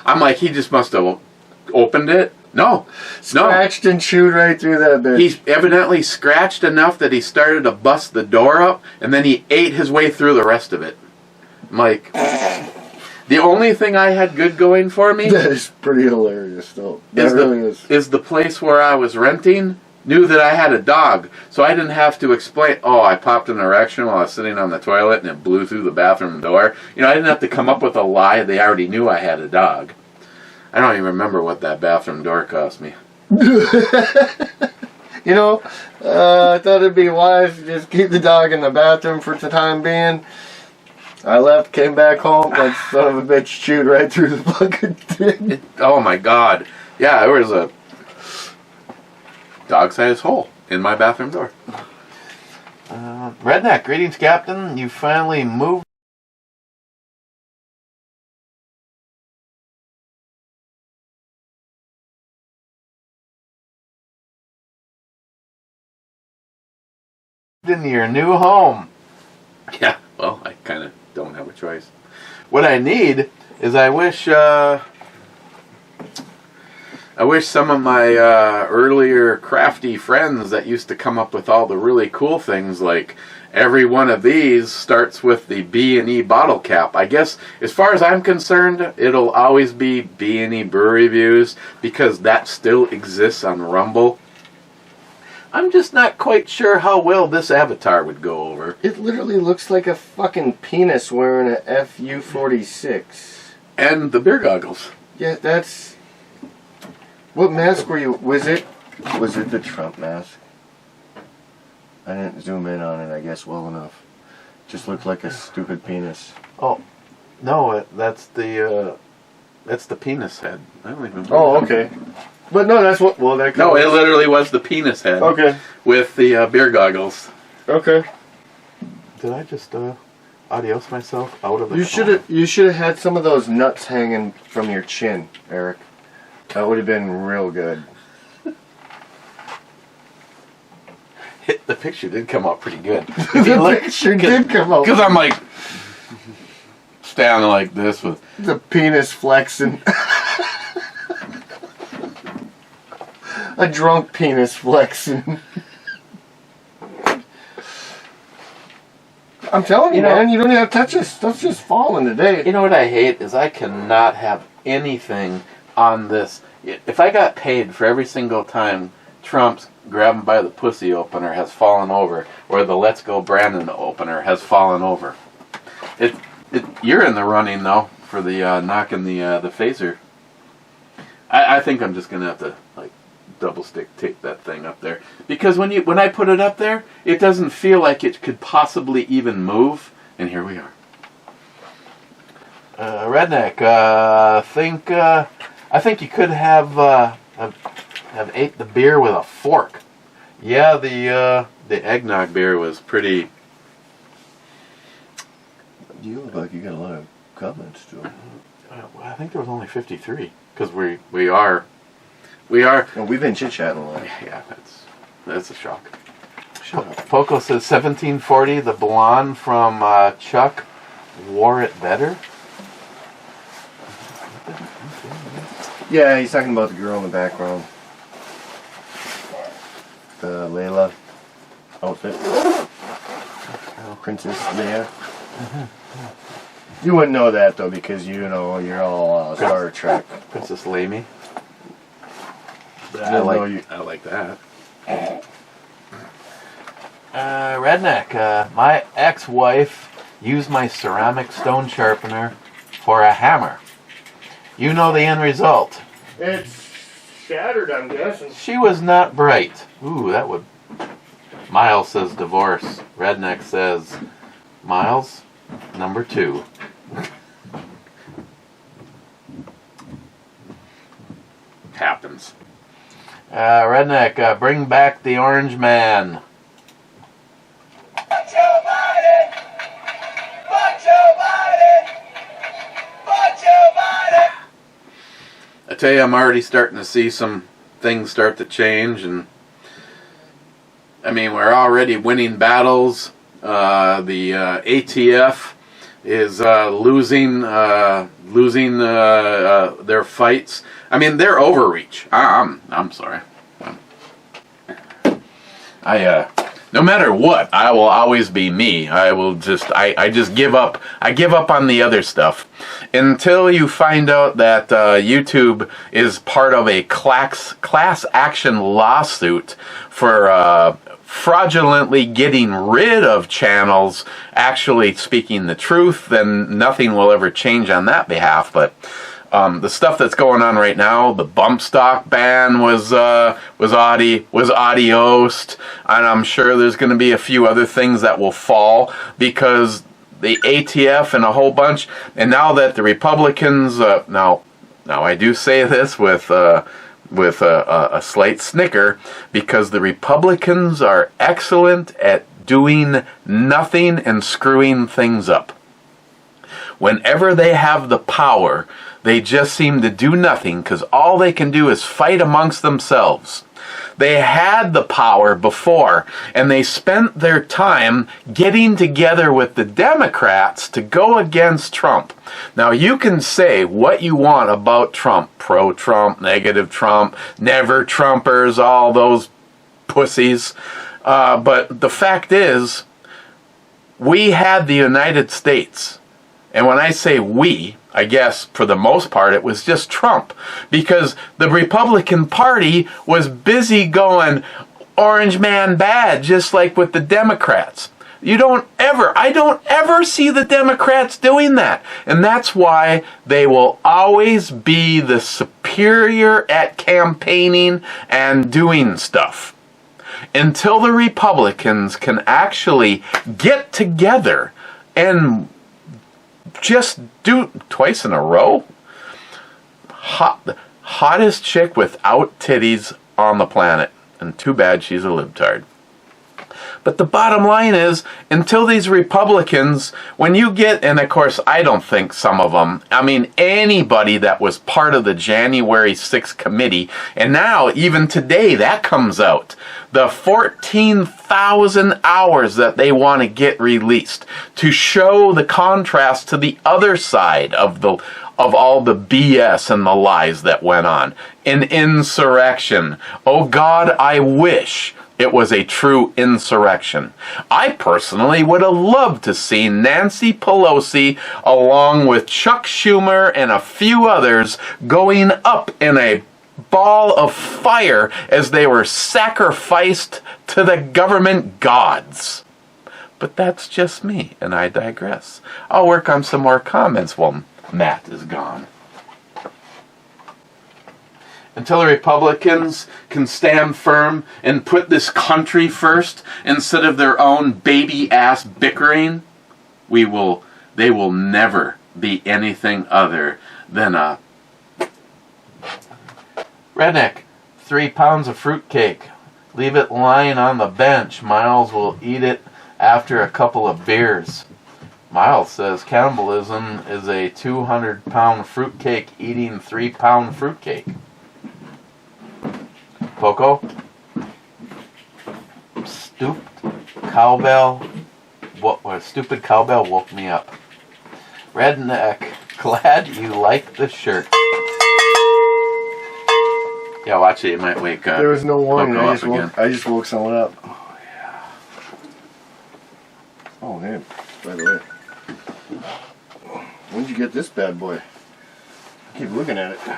[SPEAKER 2] I'm like, he just must have opened it. No.
[SPEAKER 3] Scratched and chewed right through that bitch.
[SPEAKER 2] He's evidently scratched enough that he started to bust the door up, and then he ate his way through the rest of it. I'm like, the only thing I had good going for me...
[SPEAKER 3] That is pretty hilarious, though. That really is.
[SPEAKER 2] Is the place where I was renting knew that I had a dog, so I didn't have to explain, oh, I popped an erection while I was sitting on the toilet and it blew through the bathroom door. I didn't have to come up with a lie. They already knew I had a dog. I don't even remember what that bathroom door cost me.
[SPEAKER 3] I thought it'd be wise to just keep the dog in the bathroom for the time being. I left, came back home, that son of a bitch chewed right through the fucking thing.
[SPEAKER 2] Oh my God. Yeah, there was a dog-sized hole in my bathroom door. Redneck, greetings, Captain. You finally moved into your new home. Yeah, well, I kind of don't have a choice. What I need is I wish some of my earlier crafty friends that used to come up with all the really cool things, like every one of these starts with the B&E bottle cap. I guess, as far as I'm concerned, it'll always be B&E Brew Reviews, because that still exists on Rumble. I'm just not quite sure how well this avatar would go over.
[SPEAKER 3] It literally looks like a fucking penis wearing a FU-46.
[SPEAKER 2] And the beer goggles.
[SPEAKER 3] Yeah, that's... What mask were you... Was it the Trump mask? I didn't zoom in on it, I guess, well enough. Just looked like a stupid penis.
[SPEAKER 2] Oh, no, that's the That's the penis head. I don't even.
[SPEAKER 3] Oh, okay. But no, that's what. Well, that.
[SPEAKER 2] No, it literally was the penis head.
[SPEAKER 3] Okay.
[SPEAKER 2] With the beer goggles.
[SPEAKER 3] Okay.
[SPEAKER 2] Did I just adios myself out of the?
[SPEAKER 3] You should have had some of those nuts hanging from your chin, Eric. That would have been real good.
[SPEAKER 2] The picture did come out pretty good.
[SPEAKER 3] The picture did come out.
[SPEAKER 2] Because I'm like standing like this with
[SPEAKER 3] the penis flexing. A drunk penis flexing. I'm telling you, man, you don't even have to touch this. Stuff's just falling today.
[SPEAKER 2] You know what I hate is I cannot have anything on this. If I got paid for every single time Trump's grab him by the pussy opener has fallen over, or the Let's Go Brandon opener has fallen over. You're in the running though for the knocking the phaser. I think I'm just gonna have to like double stick tape that thing up there, because when I put it up there, it doesn't feel like it could possibly even move. And here we are. Redneck, I think you could have ate the beer with a fork. Yeah, the eggnog beer was pretty.
[SPEAKER 3] You look like you got a lot of comments too.
[SPEAKER 2] I think there was only 53 because we are.
[SPEAKER 3] Well, we've been chit chatting a lot.
[SPEAKER 2] Yeah, that's a shock.
[SPEAKER 3] Shut up.
[SPEAKER 2] Poco says 1740. The blonde from Chuck wore it better.
[SPEAKER 3] Yeah, he's talking about the girl in the background. The Layla outfit. Princess Leia. You wouldn't know that though, because you know you're all Star Trek.
[SPEAKER 2] Princess Lamy.
[SPEAKER 3] I
[SPEAKER 2] like that. Redneck, my ex-wife used my ceramic stone sharpener for a hammer. You know the end result.
[SPEAKER 3] It's shattered, I'm guessing.
[SPEAKER 2] She was not bright. Ooh, that would... Miles says divorce. Redneck says, Miles, number 2. Happens. Redneck, bring back the orange man. I tell you, I'm already starting to see some things start to change, and I mean, we're already winning battles. The ATF is losing their fights. I mean, they're overreach. I'm sorry. No matter what, I will always be me. I just give up. I give up on the other stuff until you find out that YouTube is part of a class action lawsuit for fraudulently getting rid of channels actually speaking the truth. Then nothing will ever change on that behalf. But the stuff that's going on right now, the bump stock ban was adiosed, and I'm sure there's going to be a few other things that will fall because the ATF and a whole bunch. And now that the Republicans, now I do say this with a slight snicker, because the Republicans are excellent at doing nothing and screwing things up. Whenever they have the power, they just seem to do nothing because all they can do is fight amongst themselves. They had the power before, and they spent their time getting together with the Democrats to go against Trump. Now, you can say what you want about Trump, pro-Trump, negative Trump, never Trumpers, all those pussies. But the fact is, we had the United States. And when I say we, I guess for the most part it was just Trump, because the Republican Party was busy going orange man bad, just like with the Democrats. I don't ever see the Democrats doing that. And that's why they will always be the superior at campaigning and doing stuff. Until the Republicans can actually get together and just do twice in a row. hottest chick without titties on the planet. And too bad she's a libtard. But the bottom line is, until these Republicans, when you get, and of course I don't think some of them, I mean anybody that was part of the January 6th committee, and now even today that comes out, the 14,000 hours that they want to get released to show the contrast to the other side of all the BS and the lies that went on. An insurrection. Oh God, I wish it was a true insurrection. I personally would have loved to see Nancy Pelosi along with Chuck Schumer and a few others going up in a ball of fire as they were sacrificed to the government gods. But that's just me, and I digress. I'll work on some more comments while Matt is gone. Until the Republicans can stand firm and put this country first instead of their own baby-ass bickering, they will never be anything other than a redneck. 3 pounds of fruitcake. Leave it lying on the bench. Miles will eat it after a couple of beers. Miles says cannibalism is a 200-pound fruitcake eating 3-pound fruitcake. Poco? Stupid cowbell woke me up. Redneck, glad you like the shirt. Yeah, watch it, you might wake up.
[SPEAKER 3] There was no warning,
[SPEAKER 2] Poco
[SPEAKER 3] I just woke someone up. Oh, yeah. Oh, man, by the way. When'd you get this bad boy? I keep looking at it.
[SPEAKER 2] I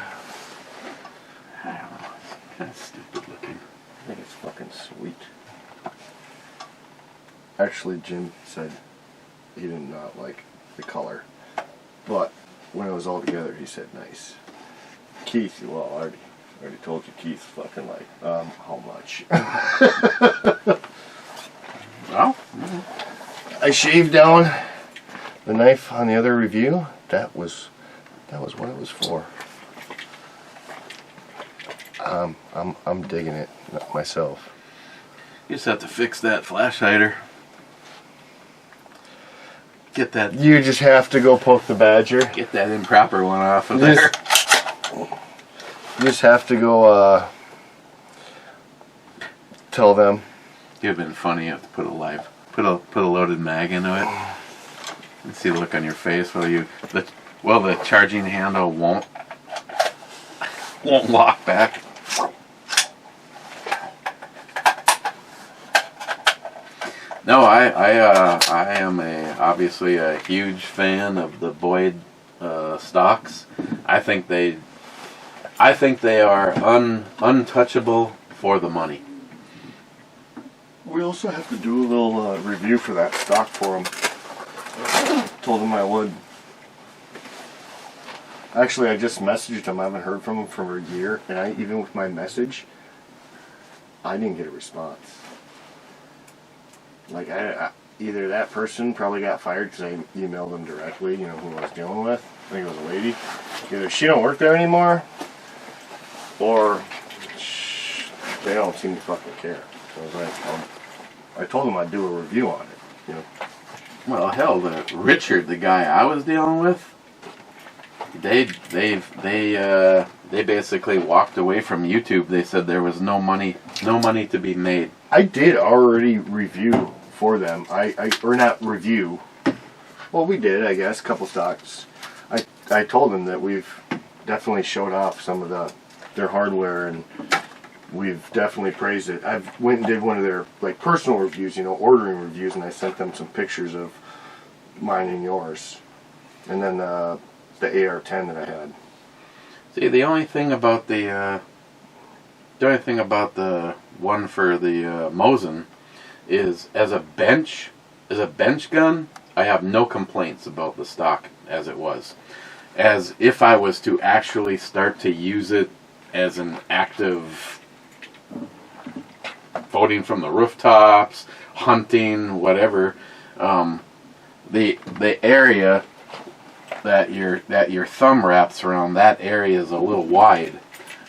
[SPEAKER 2] don't know, it's kind of stupid looking.
[SPEAKER 3] I think it's fucking sweet. Actually, Jim said he did not like the color, but when it was all together, he said nice. Keith, well, I already told you, Keith fucking like, how much?
[SPEAKER 2] Well,
[SPEAKER 3] I shaved down the knife on the other review. That was what it was for. I'm digging it myself.
[SPEAKER 2] you just have to fix that flash hider. Get that.
[SPEAKER 3] You just have to go poke the badger.
[SPEAKER 2] Get that improper one off of there.
[SPEAKER 3] You just have to go tell them.
[SPEAKER 2] It would have been funny. You have to put a loaded mag into it. And see the look on your face. The charging handle won't lock back. No, I am obviously a huge fan of the Boyd stocks. I think they are untouchable for the money.
[SPEAKER 3] We also have to do a little review for that stock for them. Told them I would. Actually, I just messaged them. I haven't heard from them for a year, and even with my message, I didn't get a response. Like, either that person probably got fired because I emailed them directly, who I was dealing with. I think it was a lady. Either she don't work there anymore, or they don't seem to fucking care. So I was like, I told them I'd do a review on it,
[SPEAKER 2] Well, hell, Richard, the guy I was dealing with, they basically walked away from YouTube. They said there was no money to be made.
[SPEAKER 3] I did already review for them. Or not review. Well, we did, I guess, a couple stocks. I told them that we've definitely showed off some of their hardware, and we've definitely praised it. I went and did one of their personal reviews, ordering reviews, and I sent them some pictures of mine and yours, and then the AR-10 that I had.
[SPEAKER 2] See, the only thing about the one for the Mosin is as a bench gun, I have no complaints about the stock as it was. As if I was to actually start to use it as an active voting from the rooftops, hunting, whatever, the area that your thumb wraps around that area is a little wide.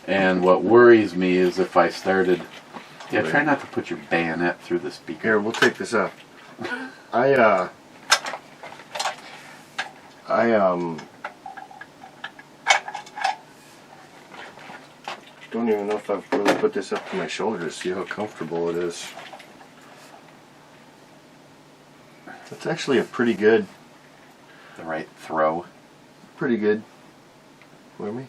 [SPEAKER 2] And what worries me is if I started... Yeah, try not to put your bayonet through the speaker.
[SPEAKER 3] Here, we'll take this up. I don't even know if I've really put this up to my shoulder to see how comfortable it is. It's actually a pretty good...
[SPEAKER 2] The right throw.
[SPEAKER 3] Pretty good. For me?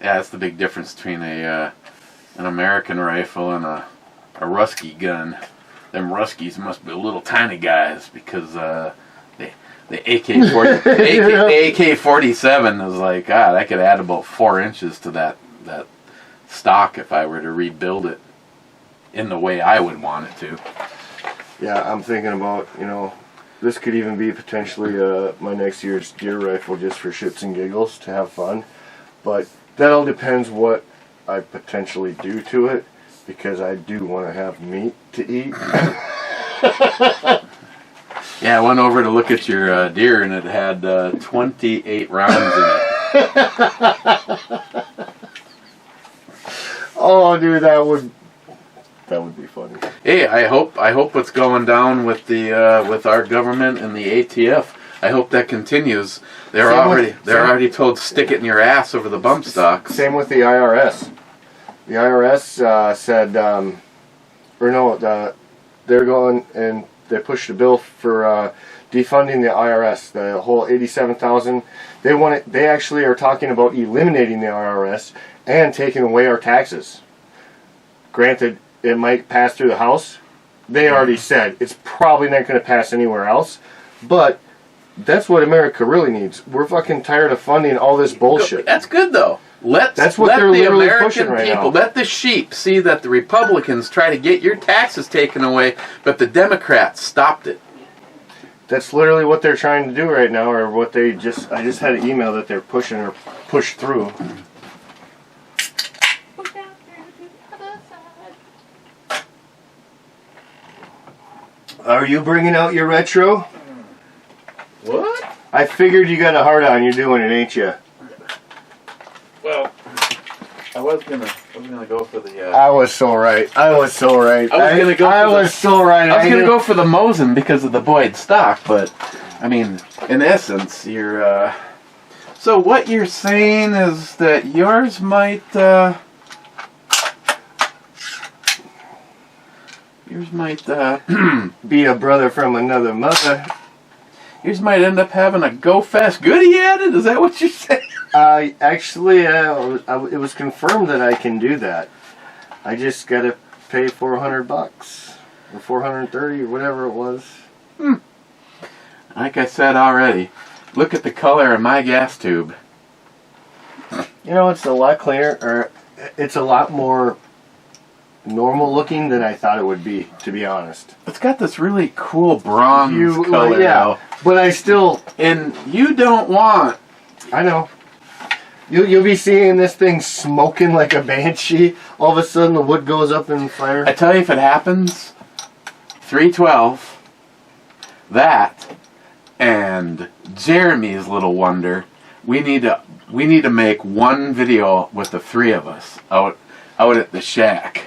[SPEAKER 2] Yeah, that's the big difference between an American rifle and a Rusky gun. Them Ruskies must be little tiny guys because the AK-47 is like, God, I could add about 4 inches to that stock if I were to rebuild it in the way I would want it to.
[SPEAKER 3] Yeah, I'm thinking about, this could even be potentially my next year's deer rifle just for shits and giggles to have fun. But that all depends what I potentially do to it, because I do want to have meat to eat.
[SPEAKER 2] Yeah, I went over to look at your deer and it had 28 rounds in it.
[SPEAKER 3] Oh, dude, that would be funny.
[SPEAKER 2] Hey, I hope what's going down with the with our government and the ATF, I hope that continues. They're already told stick it in your ass over the bump stocks.
[SPEAKER 3] Same with the IRS. The IRS said, they're going and they pushed a bill for defunding the IRS. The whole 87,000. They actually are talking about eliminating the IRS and taking away our taxes. Granted, it might pass through the House. They already said it's probably not going to pass anywhere else. But that's what America really needs. We're fucking tired of funding all this bullshit.
[SPEAKER 2] That's good though.
[SPEAKER 3] That's what they're
[SPEAKER 2] the
[SPEAKER 3] literally
[SPEAKER 2] American
[SPEAKER 3] pushing right
[SPEAKER 2] people,
[SPEAKER 3] now.
[SPEAKER 2] let the sheep see that the Republicans try to get your taxes taken away, but the Democrats stopped it.
[SPEAKER 3] That's literally what they're trying to do right now, or what I just had an email that they're pushing or pushed through. Are you bringing out your retro?
[SPEAKER 2] What?
[SPEAKER 3] I figured you got a heart on. You're doing it, ain't you?
[SPEAKER 2] Well, I was gonna go for the.
[SPEAKER 3] I was so right. I was so right.
[SPEAKER 2] I was gonna go for the Mosin because of the Boyd stock, but I mean, in essence, you're. So what you're saying is that yours might. Yours might
[SPEAKER 3] be a brother from another mother.
[SPEAKER 2] Yours might end up having a Go Fast Goodie added. Is that what you're saying?
[SPEAKER 3] Actually, it was confirmed that I can do that. I just gotta pay $400 or $430 or whatever it was.
[SPEAKER 2] Like I said already, look at the color of my gas tube.
[SPEAKER 3] It's a lot cleaner, or it's a lot more normal looking than I thought it would be, to be honest.
[SPEAKER 2] It's got this really cool bronze color now.
[SPEAKER 3] But I still...
[SPEAKER 2] And you don't want...
[SPEAKER 3] I know. You'll be seeing this thing smoking like a banshee. All of a sudden the wood goes up in fire.
[SPEAKER 2] I tell you, if it happens, 312, that, and Jeremy's Little Wonder, we need to make one video with the three of us out at the shack.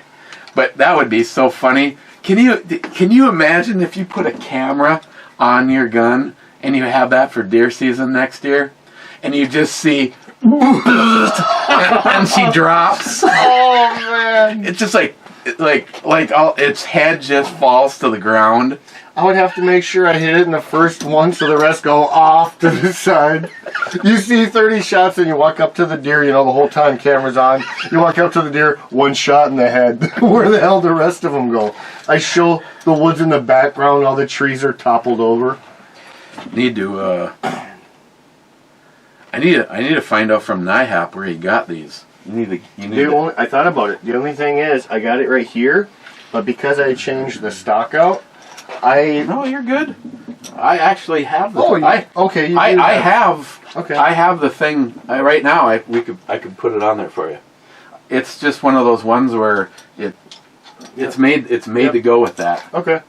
[SPEAKER 2] But that would be so funny. Can you imagine if you put a camera on your gun and you have that for deer season next year, and you just see and she drops?
[SPEAKER 3] Oh man!
[SPEAKER 2] It's just like all its head just falls to the ground.
[SPEAKER 3] I would have to make sure I hit it in the first one so the rest go off to the side. You see 30 shots and you walk up to the deer, the whole time camera's on. You walk up to the deer, one shot in the head. Where the hell the rest of them go? I show the woods in the background, all the trees are toppled over.
[SPEAKER 2] Need to I need to find out from NIHAP where he got these.
[SPEAKER 3] I thought about it. The only thing is, I got it right here, but because I changed the stock out,
[SPEAKER 2] No, you're good. I actually have the.
[SPEAKER 3] Okay.
[SPEAKER 2] I have.
[SPEAKER 3] Okay.
[SPEAKER 2] I have the thing right now. I could put it on there for you. It's just one of those ones where it's made to go with that.
[SPEAKER 3] Okay.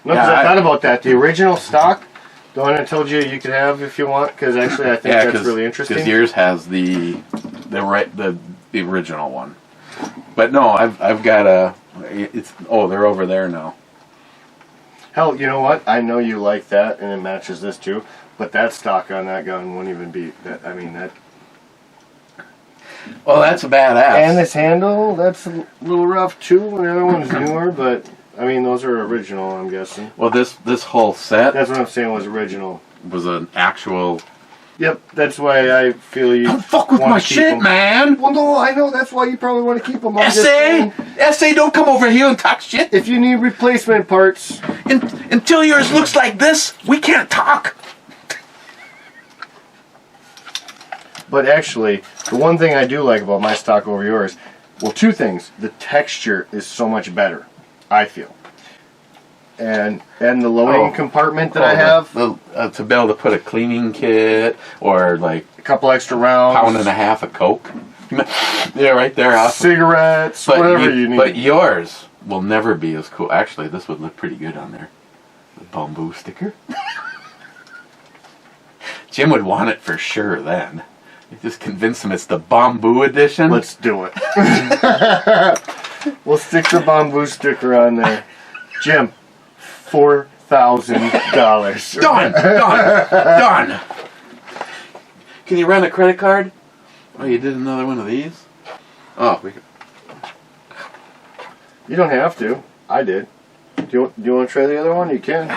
[SPEAKER 3] No, because I thought about that. The original stock, The one I told you you could have if you want, because actually I think that's really interesting.
[SPEAKER 2] Because yours has the original one. But no, I've got a. They're over there now.
[SPEAKER 3] Hell, you know what? I know you like that, and it matches this too. But that stock on that gun won't even be that. I mean that.
[SPEAKER 2] Well, that's a badass.
[SPEAKER 3] And this handle, that's a little rough too. The other one's newer, but I mean those are original. I'm guessing.
[SPEAKER 2] Well, this whole set.
[SPEAKER 3] That's what I'm saying was original.
[SPEAKER 2] Was an actual.
[SPEAKER 3] Yep, that's why I feel you.
[SPEAKER 2] Don't fuck with my shit, man.
[SPEAKER 3] Well, no, I know that's why you probably want to keep them.
[SPEAKER 2] SA, don't come over here and talk shit.
[SPEAKER 3] If you need replacement parts,
[SPEAKER 2] until yours looks like this, we can't talk.
[SPEAKER 3] But actually, the one thing I do like about my stock over yours, well, two things. The texture is so much better, I feel. And the loading compartment that I have.
[SPEAKER 2] To be able to put a cleaning kit or like
[SPEAKER 3] a couple extra rounds.
[SPEAKER 2] £1.5 of Coke. Yeah, right there. Awesome.
[SPEAKER 3] Cigarettes, whatever you need.
[SPEAKER 2] But yours will never be as cool. Actually, this would look pretty good on there. The bamboo sticker. Jim would want it for sure then. You just convince him it's the bamboo edition.
[SPEAKER 3] Let's do it. We'll stick the bamboo sticker on there. Jim, $4,000.
[SPEAKER 2] Done. Can you run a credit card? Oh, you did another one of these? Oh,
[SPEAKER 3] you don't have to. I did. Do you want to try the other one? You can.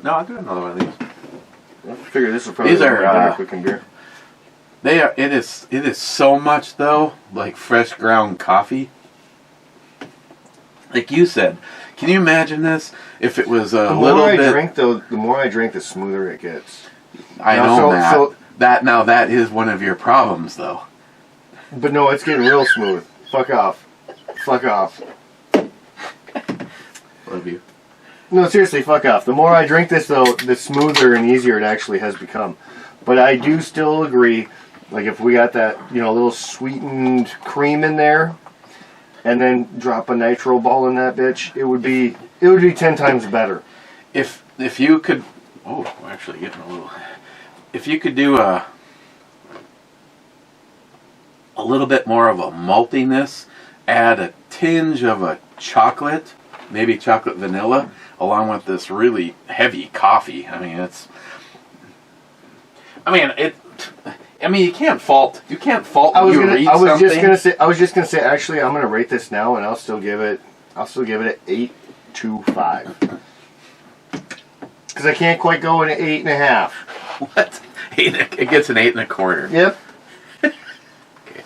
[SPEAKER 2] No, I'll do another one of these.
[SPEAKER 3] I figure this will probably be better cooking beer.
[SPEAKER 2] They are. It is so much though, like fresh ground coffee. Like you said, can you imagine this if it was a little bit?
[SPEAKER 3] The more I drink, the smoother it gets.
[SPEAKER 2] I know that. That is one of your problems, though.
[SPEAKER 3] But no, it's getting real smooth. Fuck off.
[SPEAKER 2] Love you.
[SPEAKER 3] No, seriously, fuck off. The more I drink this, though, the smoother and easier it actually has become. But I do still agree. Like if we got that, little sweetened cream in there, and then drop a nitro ball in that bitch, it would be 10 times better.
[SPEAKER 2] If you could, we're actually getting a little. If you could do a little bit more of a maltiness, add a tinge of a chocolate, maybe chocolate vanilla, along with this really heavy coffee. You can't fault. You can't fault. I was
[SPEAKER 3] just gonna say. Actually, I'm gonna rate this now, and I'll still give it an 8.25. Because I can't quite go in an 8.5.
[SPEAKER 2] What? It gets an 8.25.
[SPEAKER 3] Yep.
[SPEAKER 2] Okay.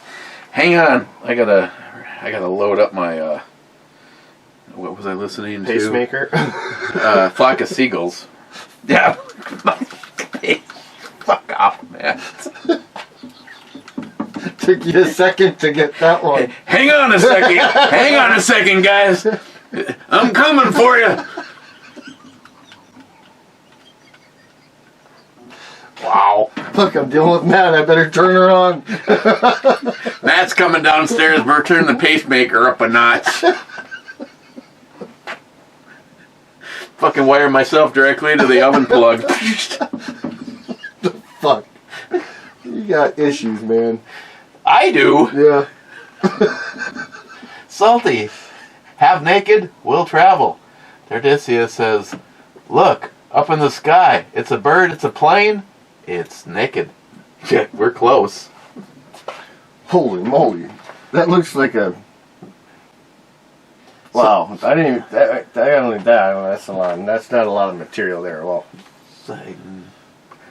[SPEAKER 2] Hang on. I gotta load up my. What was I listening to?
[SPEAKER 3] Pacemaker.
[SPEAKER 2] Flock of Seagulls. Yeah. Fuck off, man.
[SPEAKER 3] Took you a second to get that one.
[SPEAKER 2] Hang on a second, guys. I'm coming for you. Wow.
[SPEAKER 3] Look, I'm dealing with Matt. I better turn her on.
[SPEAKER 2] Matt's coming downstairs. We're turning the pacemaker up a notch. Fucking wire myself directly to the oven plug.
[SPEAKER 3] Fuck. You got issues, man.
[SPEAKER 2] I do.
[SPEAKER 3] Yeah.
[SPEAKER 2] Salty. Half naked, will travel. Terticia says, look, up in the sky. It's a bird, it's a plane. It's naked. Yeah, we're close.
[SPEAKER 3] Holy moly. That looks like a... Wow. I didn't even... That's a lot. That's not a lot of material there. Well,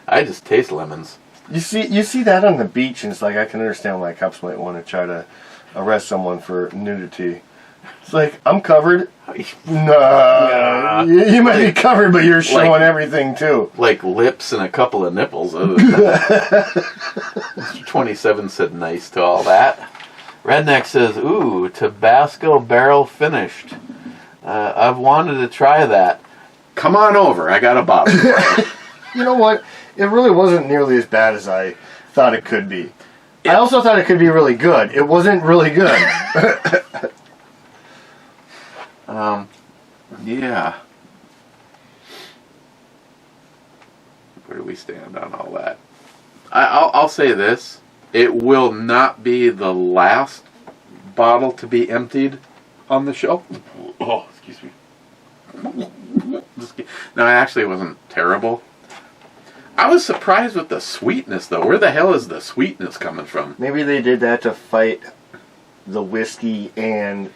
[SPEAKER 2] I just taste lemons.
[SPEAKER 3] You see that on the beach, and it's like I can understand why cops might want to try to arrest someone for nudity. It's like, I'm covered. Nah. You might be covered, but you're showing everything too.
[SPEAKER 2] Like lips and a couple of nipples. Mr. 27 said nice to all that. Redneck says, ooh, Tabasco barrel finished. I've wanted to try that. Come on over. I got a bottle.
[SPEAKER 3] You know what? It really wasn't nearly as bad as I thought it could be. I also thought it could be really good. It wasn't really good.
[SPEAKER 2] Yeah. Where do we stand on all that? I'll say this. It will not be the last bottle to be emptied on the show. Oh, excuse me. No, actually, it wasn't terrible. I was surprised with the sweetness, though. Where the hell is the sweetness coming from?
[SPEAKER 3] Maybe they did that to fight the whiskey and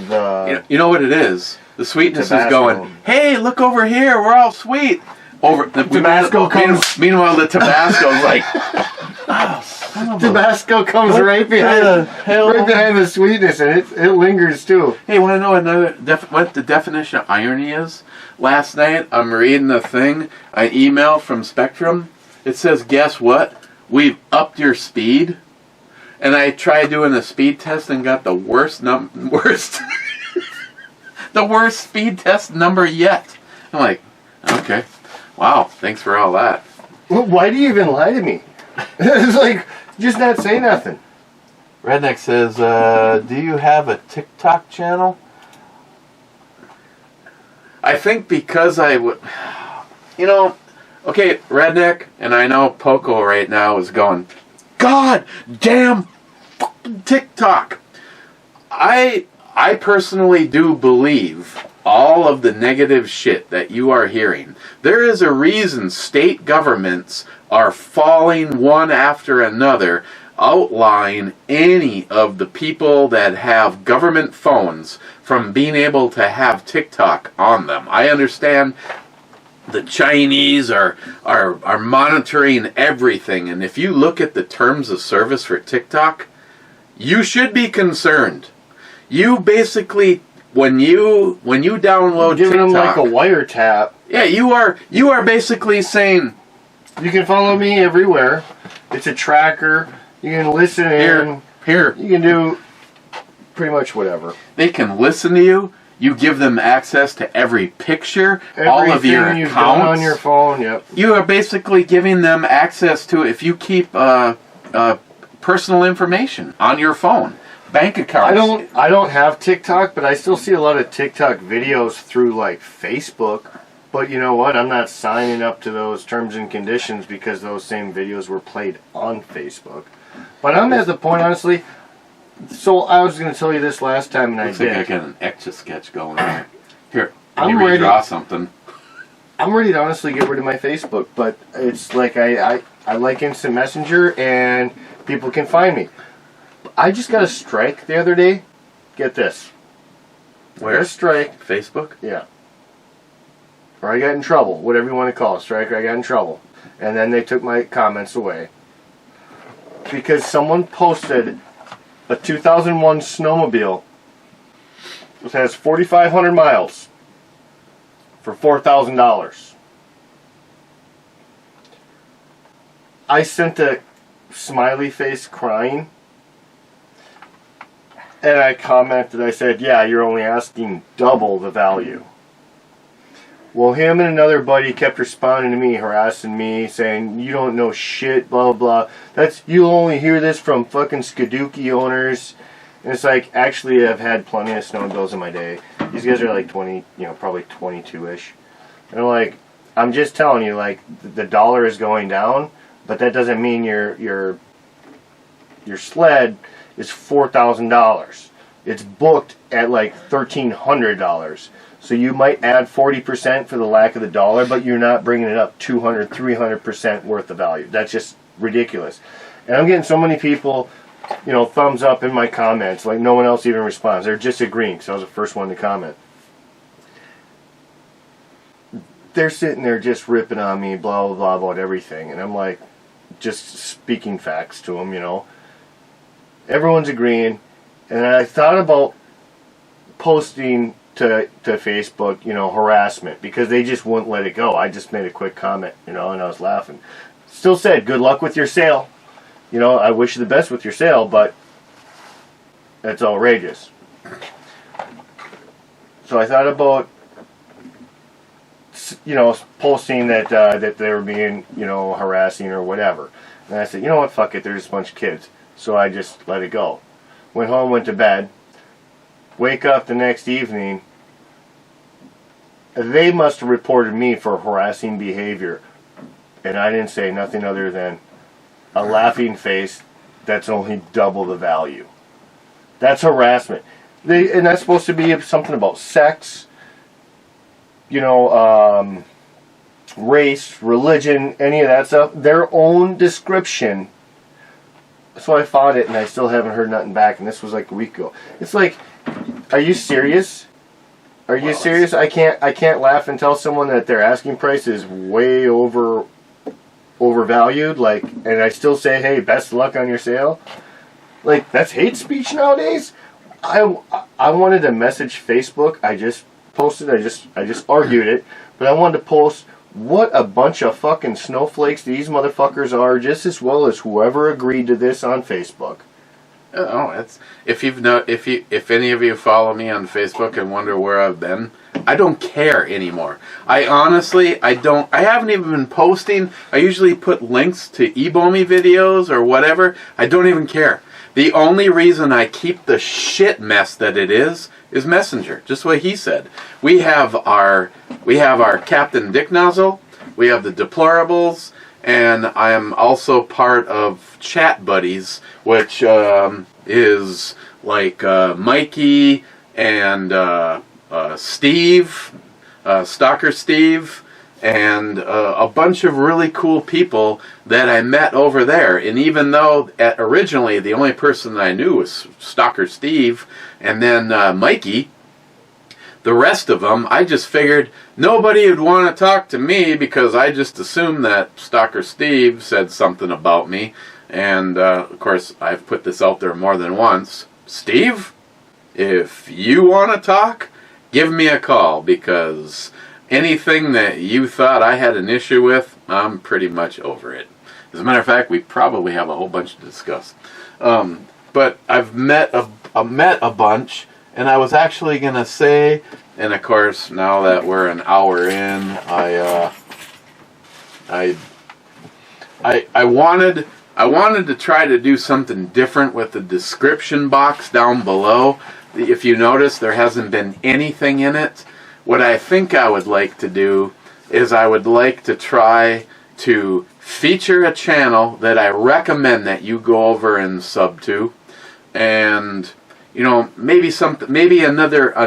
[SPEAKER 3] the...
[SPEAKER 2] You know what it is? The sweetness
[SPEAKER 3] Tabasco.
[SPEAKER 2] is going, hey, look over here. We're all sweet.
[SPEAKER 3] Tabasco comes...
[SPEAKER 2] Meanwhile, the Tabasco's like...
[SPEAKER 3] Tabasco comes right behind the sweetness, and it lingers too.
[SPEAKER 2] Hey, want to know what the definition of irony is? Last night, I'm reading a thing, an email from Spectrum. It says, guess what? We've upped your speed. And I tried doing a speed test and got the worst the worst speed test number yet. I'm like, okay, wow, thanks for all that.
[SPEAKER 3] Well, why do you even lie to me? It's like, just not say nothing.
[SPEAKER 2] Redneck says, do you have a TikTok channel? I think because I would, okay, Redneck, and I know Poco right now is going, God damn fucking TikTok. I personally do believe all of the negative shit that you are hearing. There is a reason state governments are falling one after another, outlying any of the people that have government phones from being able to have TikTok on them. I understand the Chinese are monitoring everything, and if you look at the terms of service for TikTok, you should be concerned. You basically, when you download
[SPEAKER 3] Giving
[SPEAKER 2] TikTok,
[SPEAKER 3] them like a wiretap.
[SPEAKER 2] yeah, you are basically saying,
[SPEAKER 3] you can follow me everywhere. It's a tracker. You can listen in.
[SPEAKER 2] Here.
[SPEAKER 3] You can do pretty much whatever.
[SPEAKER 2] They can listen to you. You give them access to every picture, all of your
[SPEAKER 3] you've
[SPEAKER 2] accounts
[SPEAKER 3] done on your phone. Yep.
[SPEAKER 2] You are basically giving them access to, if you keep personal information on your phone, bank accounts.
[SPEAKER 3] I don't have TikTok, but I still see a lot of TikTok videos through like Facebook. But you know what? I'm not signing up to those terms and conditions because those same videos were played on Facebook. But I'm at the point, honestly. So I was going to tell you this last time, and
[SPEAKER 2] Looks
[SPEAKER 3] I
[SPEAKER 2] like
[SPEAKER 3] did.
[SPEAKER 2] I got an Etch-a-Sketch going there. Here,
[SPEAKER 3] I'm
[SPEAKER 2] let me
[SPEAKER 3] ready.
[SPEAKER 2] redraw something.
[SPEAKER 3] I'm ready to honestly get rid of my Facebook, but it's like I like Instant Messenger, and people can find me. I just got a strike the other day. Get this.
[SPEAKER 2] Where?
[SPEAKER 3] I got a strike.
[SPEAKER 2] Facebook?
[SPEAKER 3] Yeah. Or I got in trouble, whatever you want to call it, strike, or I got in trouble. And then they took my comments away. Because someone posted a 2001 snowmobile that has 4,500 miles for $4,000. I sent a smiley face crying. And I commented, I said, yeah, you're only asking double the value. Well, him and another buddy kept responding to me, harassing me, saying, you don't know shit, blah, blah, blah. You'll only hear this from fucking Skidookie owners. And it's like, actually, I've had plenty of snowmobiles in my day. These guys are like 20, probably 22-ish. And I'm like, I'm just telling you, like, the dollar is going down, but that doesn't mean your sled is $4,000. It's booked at like $1,300. So you might add 40% for the lack of the dollar, but you're not bringing it up 200, 300% worth of value. That's just ridiculous. And I'm getting so many people, thumbs up in my comments. Like no one else even responds. They're just agreeing because I was the first one to comment. They're sitting there just ripping on me, blah, blah, blah, about everything. And I'm like, just speaking facts to them, Everyone's agreeing. And I thought about posting to Facebook, harassment, because they just wouldn't let it go. I just made a quick comment, and I was laughing. Still said, good luck with your sale. I wish you the best with your sale, but that's outrageous. So I thought about, posting that they were being, harassing or whatever. And I said, you know what, fuck it, they're just a bunch of kids. So I just let it go. Went home, went to bed. Wake up the next evening. They must have reported me for harassing behavior. and I didn't say nothing other than a laughing face that's only double the value. That's harassment. And that's supposed to be something about sex, race, religion, any of that stuff. Their own description. So I found it, and I still haven't heard nothing back, and this was like a week ago. It's like, are you serious? Are you serious? I can't laugh and tell someone that their asking price is way overvalued, like, and I still say, hey, best luck on your sale. Like, that's hate speech nowadays. I wanted to message Facebook. I just posted. I just argued it, but I wanted to post what a bunch of fucking snowflakes these motherfuckers are, just as well as whoever agreed to this on Facebook.
[SPEAKER 2] Oh, it's if any of you follow me on Facebook and wonder where I've been, I don't care anymore. I haven't even been posting. I usually put links to Ebomi videos or whatever. I don't even care. The only reason I keep the shit mess that it is Messenger. Just what he said. We have our Captain Dick Nozzle. We have the Deplorables. And I am also part of Chat Buddies, which is like Mikey and Steve, Stalker Steve, and a bunch of really cool people that I met over there. And even though originally the only person that I knew was Stalker Steve and then Mikey, the rest of them, I just figured nobody would want to talk to me because I just assumed that Stalker Steve said something about me. And, of course, I've put this out there more than once. Steve, if you want to talk, give me a call because anything that you thought I had an issue with, I'm pretty much over it. As a matter of fact, we probably have a whole bunch to discuss. But I've met a bunch. And I was actually going to say, and of course, now that we're an hour in, I wanted to try to do something different with the description box down below. If you notice, there hasn't been anything in it. What I think I would like to do is I would like to try to feature a channel that I recommend that you go over and sub to, and maybe another a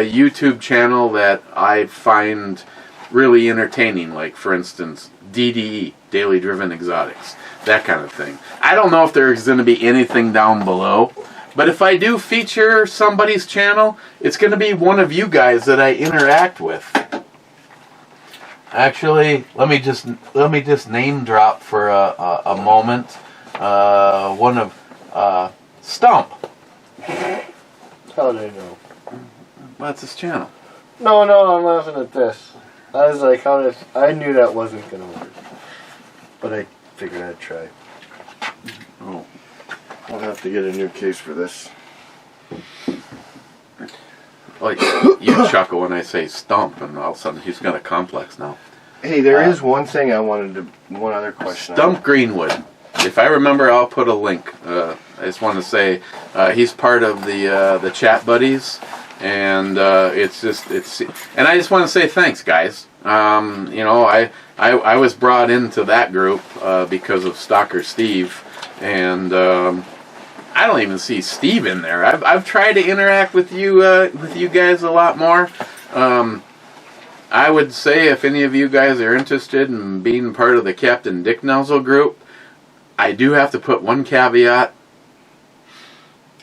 [SPEAKER 2] YouTube channel that I find really entertaining, like for instance DDE, Daily Driven Exotics, that kind of thing. I don't know if there's going to be anything down below, but if I do feature somebody's channel, it's going to be one of you guys that I interact with. Actually, let me just name drop for a moment. One of Stump.
[SPEAKER 3] How do you know?
[SPEAKER 2] That's his channel.
[SPEAKER 3] No, I'm laughing at this. I was like, I knew that wasn't going to work. But I figured I'd try.
[SPEAKER 2] Oh.
[SPEAKER 3] I'll have to get a new case for this.
[SPEAKER 2] Like, you chuckle when I say Stump, and all of a sudden he's got a complex now.
[SPEAKER 3] Hey, there is one thing I wanted to... One other question.
[SPEAKER 2] Stump Greenwood. If I remember, I'll put a link. I just want to say he's part of the Chat Buddies, and and I just want to say thanks, guys. I was brought into that group because of Stalker Steve, and I don't even see Steve in there. I've tried to interact with you guys a lot more. I would say if any of you guys are interested in being part of the Captain Dick Nozzle group, I do have to put one caveat.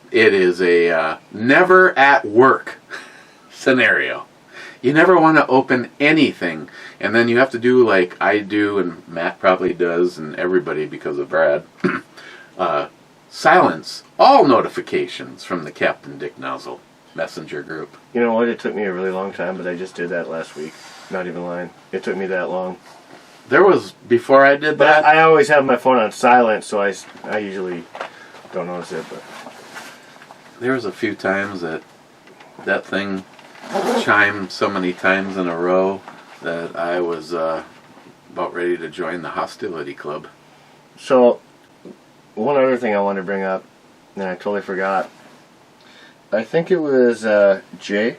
[SPEAKER 2] It is a never at work scenario. You never want to open anything, and then you have to do like I do, and Matt probably does, and everybody because of Brad. Silence all notifications from the Captain Dick Nozzle Messenger group.
[SPEAKER 3] You know what? It took me a really long time, but I just did that last week. Not even lying. It took me that long.
[SPEAKER 2] There was, before I did that...
[SPEAKER 3] But I always have my phone on silent, so I usually don't notice it. But
[SPEAKER 2] there was a few times that thing chimed so many times in a row that I was about ready to join the hostility club.
[SPEAKER 3] So, one other thing I wanted to bring up, and I totally forgot. I think it was Jay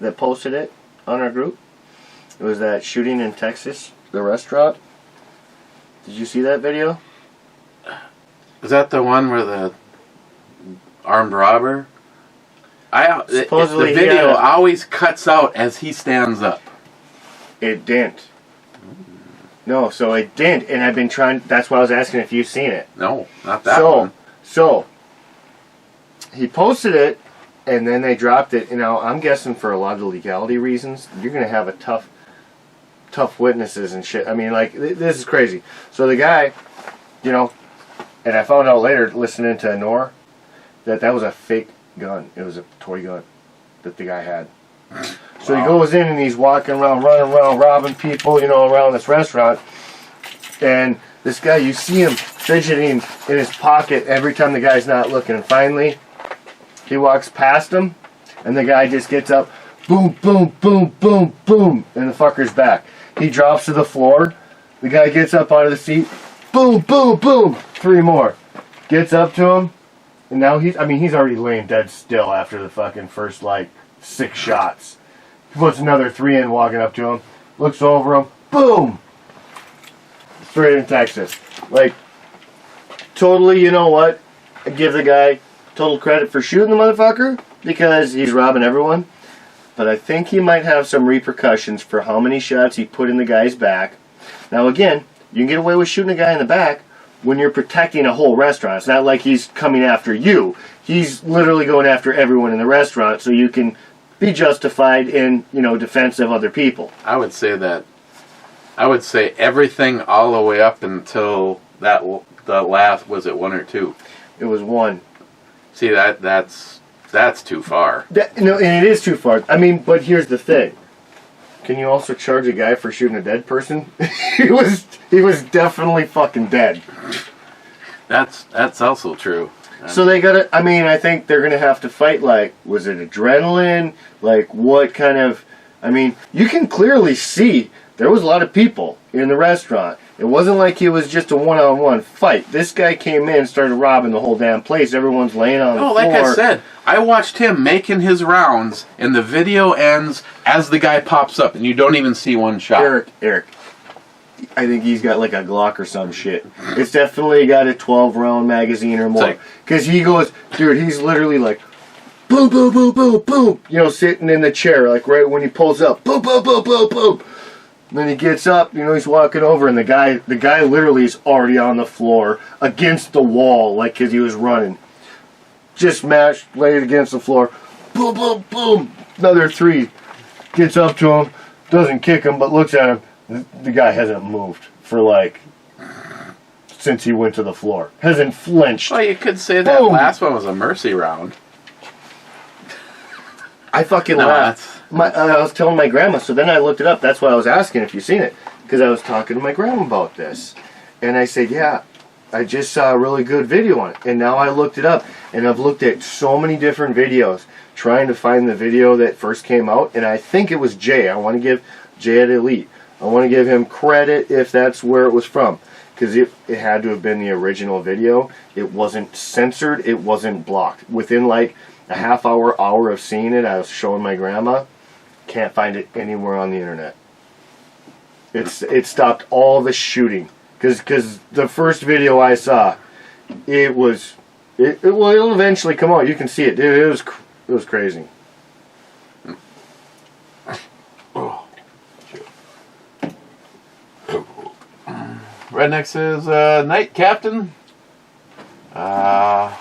[SPEAKER 3] that posted it on our group. It was that shooting in Texas the restaurant. Did you see that video?
[SPEAKER 2] Is that the one where the armed robber?
[SPEAKER 3] Supposedly
[SPEAKER 2] the video always cuts out as he stands up.
[SPEAKER 3] It didn't. No, so it didn't, and I've been trying. That's why I was asking if you've seen it.
[SPEAKER 2] No, not that one.
[SPEAKER 3] So he posted it, and then they dropped it. And now I'm guessing for a lot of legality reasons, you're gonna have a tough witnesses and shit. I mean, like this is crazy. So the guy, you know, and I found out later listening to Nor that was a fake gun. It was a toy gun that the guy had. So he goes in and he's walking around, running around, robbing people, you know, around this restaurant. And this guy, you see him fidgeting in his pocket every time the guy's not looking. And finally, he walks past him, and the guy just gets up, boom, boom, boom, boom, boom, and the fucker's back. He drops to the floor. The guy gets up out of the seat, boom, boom, boom, 3 more. Gets up to him, and now he's already laying dead still after the fucking first, 6 shots. He puts another 3 in, walking up to him, looks over him, boom! Straight in Texas. Totally, you know what? I give the guy total credit for shooting the motherfucker, because he's robbing everyone. But I think he might have some repercussions for how many shots he put in the guy's back. Now again, you can get away with shooting a guy in the back when you're protecting a whole restaurant. It's not like he's coming after you. He's literally going after everyone in the restaurant, so you can be justified in, defense of other people.
[SPEAKER 2] I would say everything all the way up until the last, was it 1 or 2?
[SPEAKER 3] It was 1.
[SPEAKER 2] See, that's too far.
[SPEAKER 3] No, and it is too far. I mean, but here's the thing. Can you also charge a guy for shooting a dead person? he was definitely fucking dead.
[SPEAKER 2] That's also true.
[SPEAKER 3] So they gotta, I think they're gonna have to fight, was it adrenaline? What kind of, you can clearly see there was a lot of people in the restaurant. It wasn't like it was just a one-on-one fight. This guy came in and started robbing the whole damn place. Everyone's laying on the floor.
[SPEAKER 2] Like I said, I watched him making his rounds, and the video ends as the guy pops up, and you don't even see one shot.
[SPEAKER 3] Eric, I think he's got a Glock or some shit. It's definitely got a 12-round magazine or more. Because he goes, dude, he's literally boom, boom, boom, boom, boom. Sitting in the chair, right when he pulls up, boom, boom, boom, boom, boom. And then he gets up, he's walking over, and the guy literally is already on the floor against the wall, because he was running. Just smashed, laid against the floor. Boom, boom, boom. Another 3. Gets up to him, doesn't kick him, but looks at him. The guy hasn't moved for since he went to the floor. Hasn't flinched.
[SPEAKER 2] Well, you could say that last one was a mercy round.
[SPEAKER 3] I fucking laughed. I was telling my grandma, so then I looked it up. That's why I was asking if you've seen it. Because I was talking to my grandma about this. And I said, yeah, I just saw a really good video on it. And now I looked it up. And I've looked at so many different videos trying to find the video that first came out. And I think it was Jay. I want to give Jay at Elite. I want to give him credit if that's where it was from. Because it had to have been the original video. It wasn't censored. It wasn't blocked. Within a half hour of seeing it, I was showing my grandma. Can't find it anywhere on the internet. It stopped all the shooting. Because the first video I saw, it'll eventually come out. You can see it, dude. It was crazy.
[SPEAKER 2] Oh. Redneck says, night, Captain. How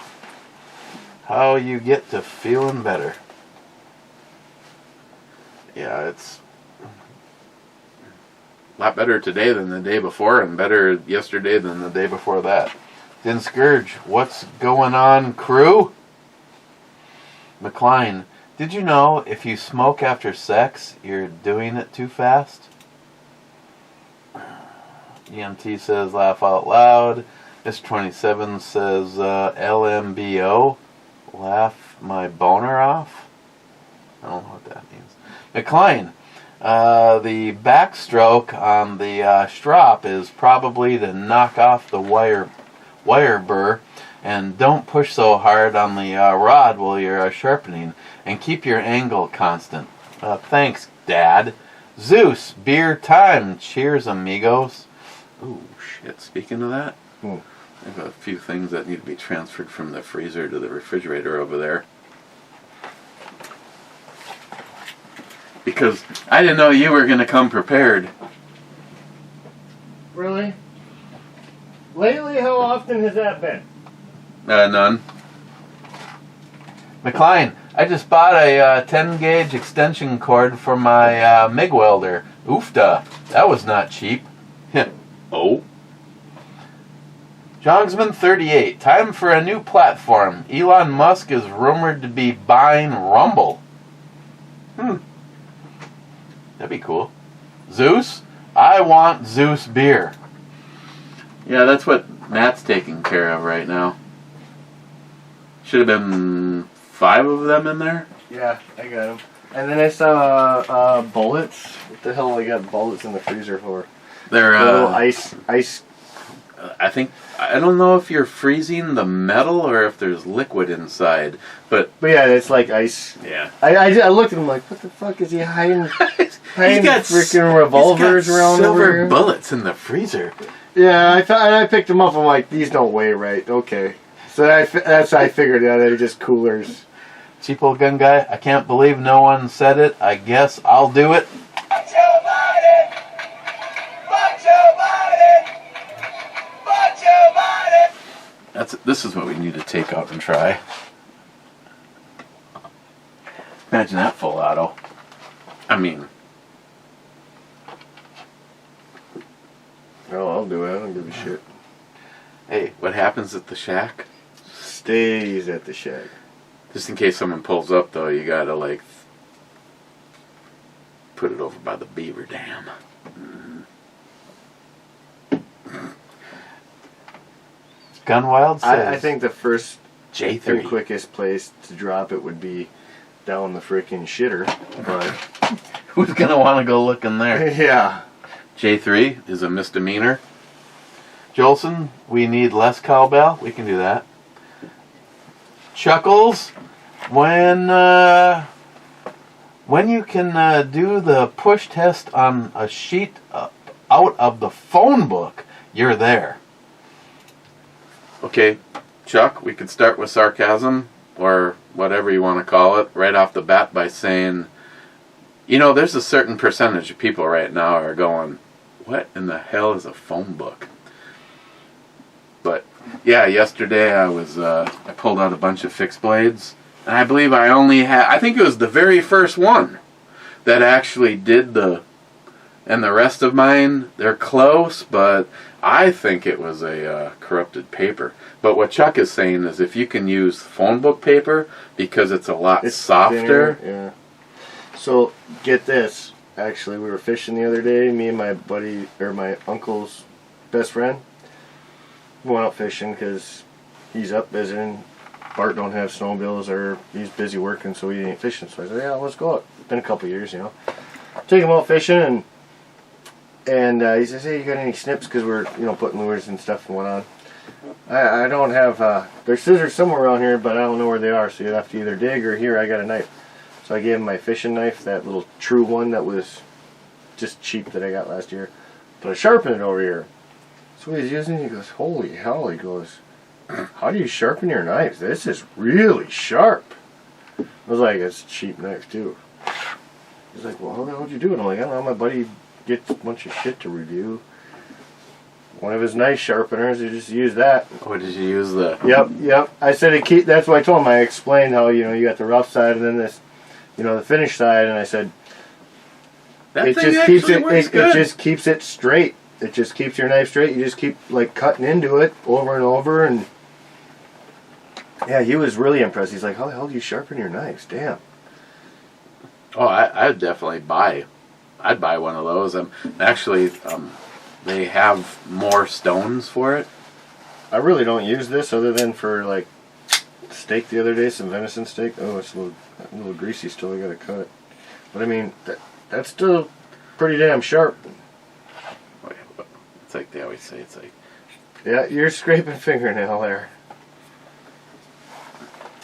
[SPEAKER 2] you get to feeling better. Yeah, it's a lot better today than the day before, and better yesterday than the day before that. Then Scourge, what's going on, crew? McLean, did you know if you smoke after sex, you're doing it too fast? EMT says, laugh out loud. Mr. 27 says, LMBO, laugh my boner off? I don't know what that means. McLean, the backstroke on the strop is probably to knock off the wire burr, and don't push so hard on the rod while you're sharpening, and keep your angle constant. Thanks, Dad. Zeus, beer time. Cheers, amigos. Oh, shit. Speaking of that, I have a few things that need to be transferred from the freezer to the refrigerator over there. Because I didn't know you were going to come prepared.
[SPEAKER 3] Really? Lately, how often has that been?
[SPEAKER 2] None. McLean, I just bought a 10 gauge extension cord for my MIG welder. Oofda. That was not cheap. Oh. Jongsman 38. Time for a new platform. Elon Musk is rumored to be buying Rumble. That'd be cool. Zeus? I want Zeus beer. Yeah, that's what Matt's taking care of right now. Should have been 5 of them in there.
[SPEAKER 3] Yeah, I got them. And then I saw bullets. What the hell I got bullets in the freezer for?
[SPEAKER 2] They're
[SPEAKER 3] little ice.
[SPEAKER 2] I don't know if you're freezing the metal or if there's liquid inside, but
[SPEAKER 3] yeah, it's like ice.
[SPEAKER 2] Yeah.
[SPEAKER 3] I looked at him like, what the fuck is he hiding?
[SPEAKER 2] He's got
[SPEAKER 3] freaking revolvers around
[SPEAKER 2] silver
[SPEAKER 3] over here.
[SPEAKER 2] bullets in the freezer.
[SPEAKER 3] Yeah, I picked them up. I'm like, these don't weigh right. Okay, so that's I figured out. They're just coolers.
[SPEAKER 2] Cheap old gun guy. I can't believe no one said it. I guess I'll do it. This is what we need to take out and try. Imagine that full auto. I mean,
[SPEAKER 3] Oh, I'll do it. I don't give a shit.
[SPEAKER 2] hey, what happens at the shack?
[SPEAKER 3] Stays at the shack.
[SPEAKER 2] Just in case someone pulls up, though, you gotta like put it over by the beaver dam. Gunwild says,
[SPEAKER 3] I think the first
[SPEAKER 2] J3
[SPEAKER 3] and quickest place to drop it would be down the freaking shitter. But
[SPEAKER 2] who's gonna want to go look in there?
[SPEAKER 3] yeah.
[SPEAKER 2] J3 is a misdemeanor. Jolson, we need less cowbell. We can do that. Chuckles, when you can do the push test on a sheet out of the phone book, you're there. Okay, Chuck, we could start with sarcasm, or whatever you want to call it, right off the bat by saying, you know, there's a certain percentage of people right now are going, what in the hell is a phone book? But, yeah, yesterday I pulled out a bunch of fixed blades, and I believe I only had, I think it was the very first one that actually did and the rest of mine, they're close, but I think it was a corrupted paper. But what Chuck is saying is if you can use phone book paper, because it's a lot softer.
[SPEAKER 3] Thinner, yeah. So, get this. Actually, we were fishing the other day, me and my buddy, or my uncle's best friend. We went out fishing because he's up visiting. Bart don't have snowmobiles, or he's busy working, so he ain't fishing. So I said, yeah, let's go out. It's been a couple years, you know. Take him out fishing, and he says, hey, you got any snips? Because we're, you know, putting lures and stuff and whatnot. I don't have, there's scissors somewhere around here, but I don't know where they are, so you'd have to either dig or here, I got a knife. So I gave him my fishing knife, that little true one that was just cheap that I got last year. But I sharpened it over here. So he's using it, he goes, holy hell, he goes, how do you sharpen your knives? This is really sharp. I was like, it's a cheap knife too. He's like, well, how the hell did you do it? I'm like, I don't know, my buddy gets a bunch of shit to review. One of his knife sharpeners, he just used that.
[SPEAKER 2] What did you use the?
[SPEAKER 3] Yep. I said that's what I told him. I explained how, you know, you got the rough side and then this, you know, the finished side, and I said it just keeps it straight. It just keeps your knife straight. You just keep like cutting into it over and over, and yeah, he was really impressed. He's like, how the hell do you sharpen your knives? Damn.
[SPEAKER 2] Oh, I'd definitely buy. I'd buy one of those. Actually, they have more stones for it.
[SPEAKER 3] I really don't use this other than for like steak the other day, some venison steak. Oh, it's a little greasy still. I gotta cut it. But I mean, that's still pretty damn sharp.
[SPEAKER 2] It's like they always say. It's like,
[SPEAKER 3] yeah, you're scraping fingernail there.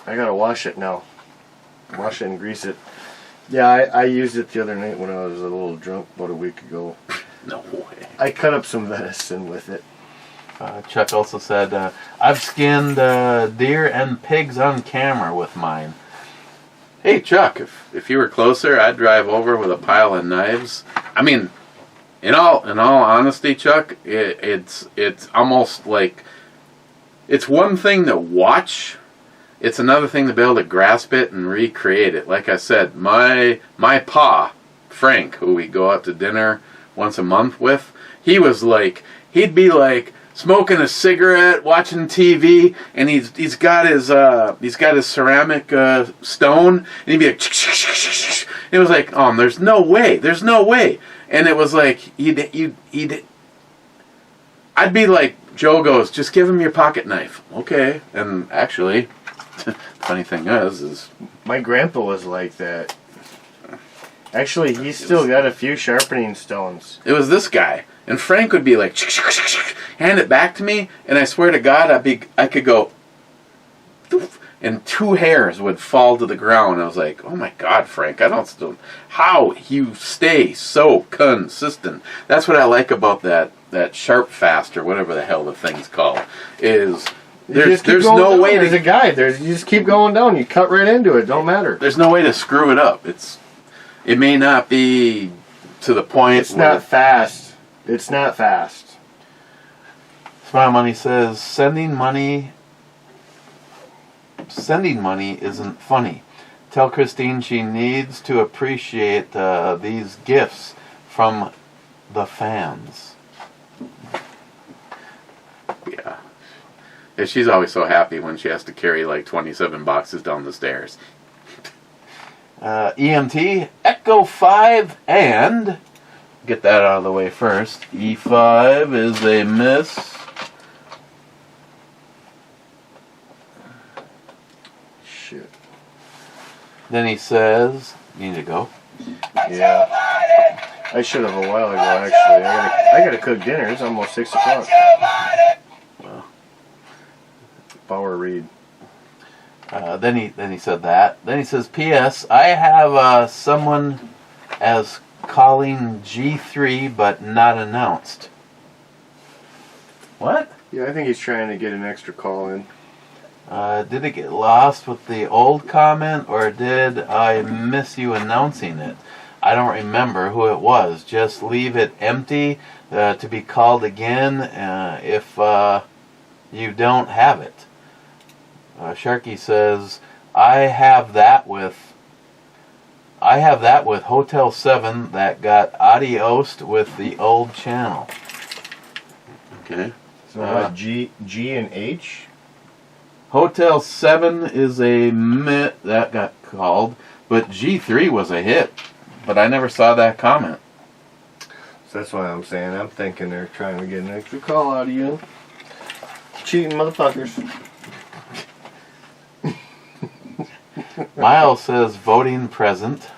[SPEAKER 3] I gotta wash it now. Wash it and grease it. Yeah, I used it the other night when I was a little drunk about a week ago.
[SPEAKER 2] No way.
[SPEAKER 3] I cut up some venison with it.
[SPEAKER 2] Chuck also said, I've skinned deer and pigs on camera with mine. Hey, Chuck, if you were closer, I'd drive over with a pile of knives. I mean, in all honesty, Chuck, it's almost like it's one thing to watch. It's another thing to be able to grasp it and recreate it. Like I said, my pa, Frank, who we go out to dinner once a month with, he'd be like smoking a cigarette, watching TV, and he's got his ceramic stone, and he'd be like, it was like, oh, there's no way, and it was like I'd be like, Joe goes, just give him your pocket knife, okay, and actually, funny thing is
[SPEAKER 3] my grandpa was like that. Actually, he's still got a few sharpening stones.
[SPEAKER 2] It was this guy. And Frank would be like, hand it back to me, and I swear to God, I could go, and 2 hairs would fall to the ground. I was like, oh my God, Frank, how you stay so consistent. That's what I like about that Sharp Fast, or whatever the hell the thing's called, is there's no way to...
[SPEAKER 3] There's a guide. You just keep going down. You cut right into it. Don't matter.
[SPEAKER 2] There's no way to screw it up. It may not be to the point
[SPEAKER 3] It's not fast. It's not fast.
[SPEAKER 2] Smile Money says, sending money isn't funny. Tell Christine she needs to appreciate these gifts from the fans. Yeah. She's always so happy when she has to carry like 27 boxes down the stairs. EMT, Echo 5, and... get that out of the way first. E5 is a miss.
[SPEAKER 3] Shit.
[SPEAKER 2] Then he says, you need to go.
[SPEAKER 3] Yeah. I should have a while ago, actually. I gotta cook dinner. It's almost 6 o'clock.
[SPEAKER 2] Well.
[SPEAKER 3] Power read.
[SPEAKER 2] Then he said that. Then he says, P.S. I have someone as calling G3 but not announced. What?
[SPEAKER 3] Yeah, I think he's trying to get an extra call in.
[SPEAKER 2] Did it get lost with the old comment, or did I miss you announcing it? I don't remember who it was. Just leave it empty to be called again if you don't have it. Sharky says, I have that with Hotel 7 that got adiosed with the old channel. Okay.
[SPEAKER 3] So G and H?
[SPEAKER 2] Hotel 7 is a myth that got called, but G3 was a hit. But I never saw that comment.
[SPEAKER 3] So that's why I'm saying, I'm thinking they're trying to get an extra call out of you. Cheating motherfuckers.
[SPEAKER 2] Miles says voting present.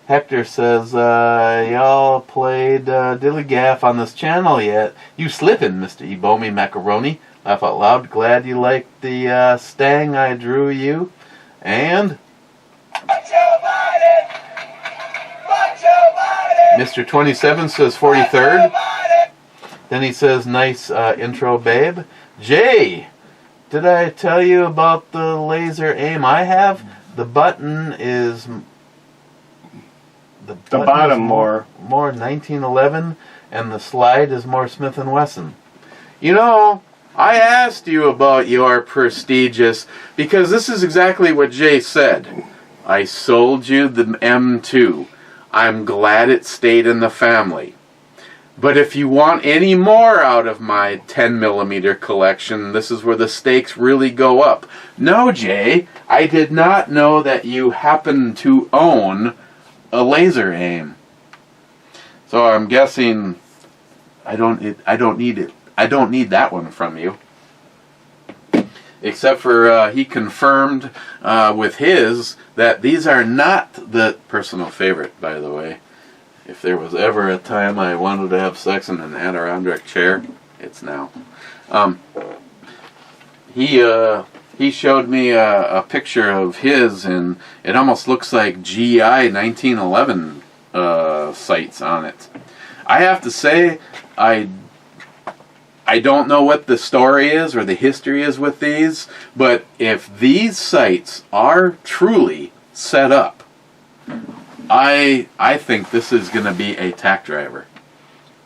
[SPEAKER 2] Hector says, y'all played Dilly Gaff on this channel yet? You slippin', Mr. Ebomi Macaroni. Laugh out loud. Glad you liked the stang I drew you. And... Mr. 27 says 43rd. Then he says, nice intro, babe. Jay, did I tell you about the laser aim I have? The button is... The
[SPEAKER 3] bottom more
[SPEAKER 2] 1911, and the slide is more Smith & Wesson. You know, I asked you about your prestigious, because this is exactly what Jay said. I sold you the M2. I'm glad it stayed in the family. But if you want any more out of my 10mm collection, this is where the stakes really go up. No, Jay, I did not know that you happen to own a laser aim. So I'm guessing I don't need it. I don't need that one from you. Except for he confirmed with his that these are not the personal favorite, by the way. If there was ever a time I wanted to have sex in an Adirondack chair, it's now. He he showed me a picture of his, and it almost looks like GI 1911 sights on it. I have to say, I don't know what the story is or the history is with these, but if these sights are truly set up, I think this is going to be a tack driver.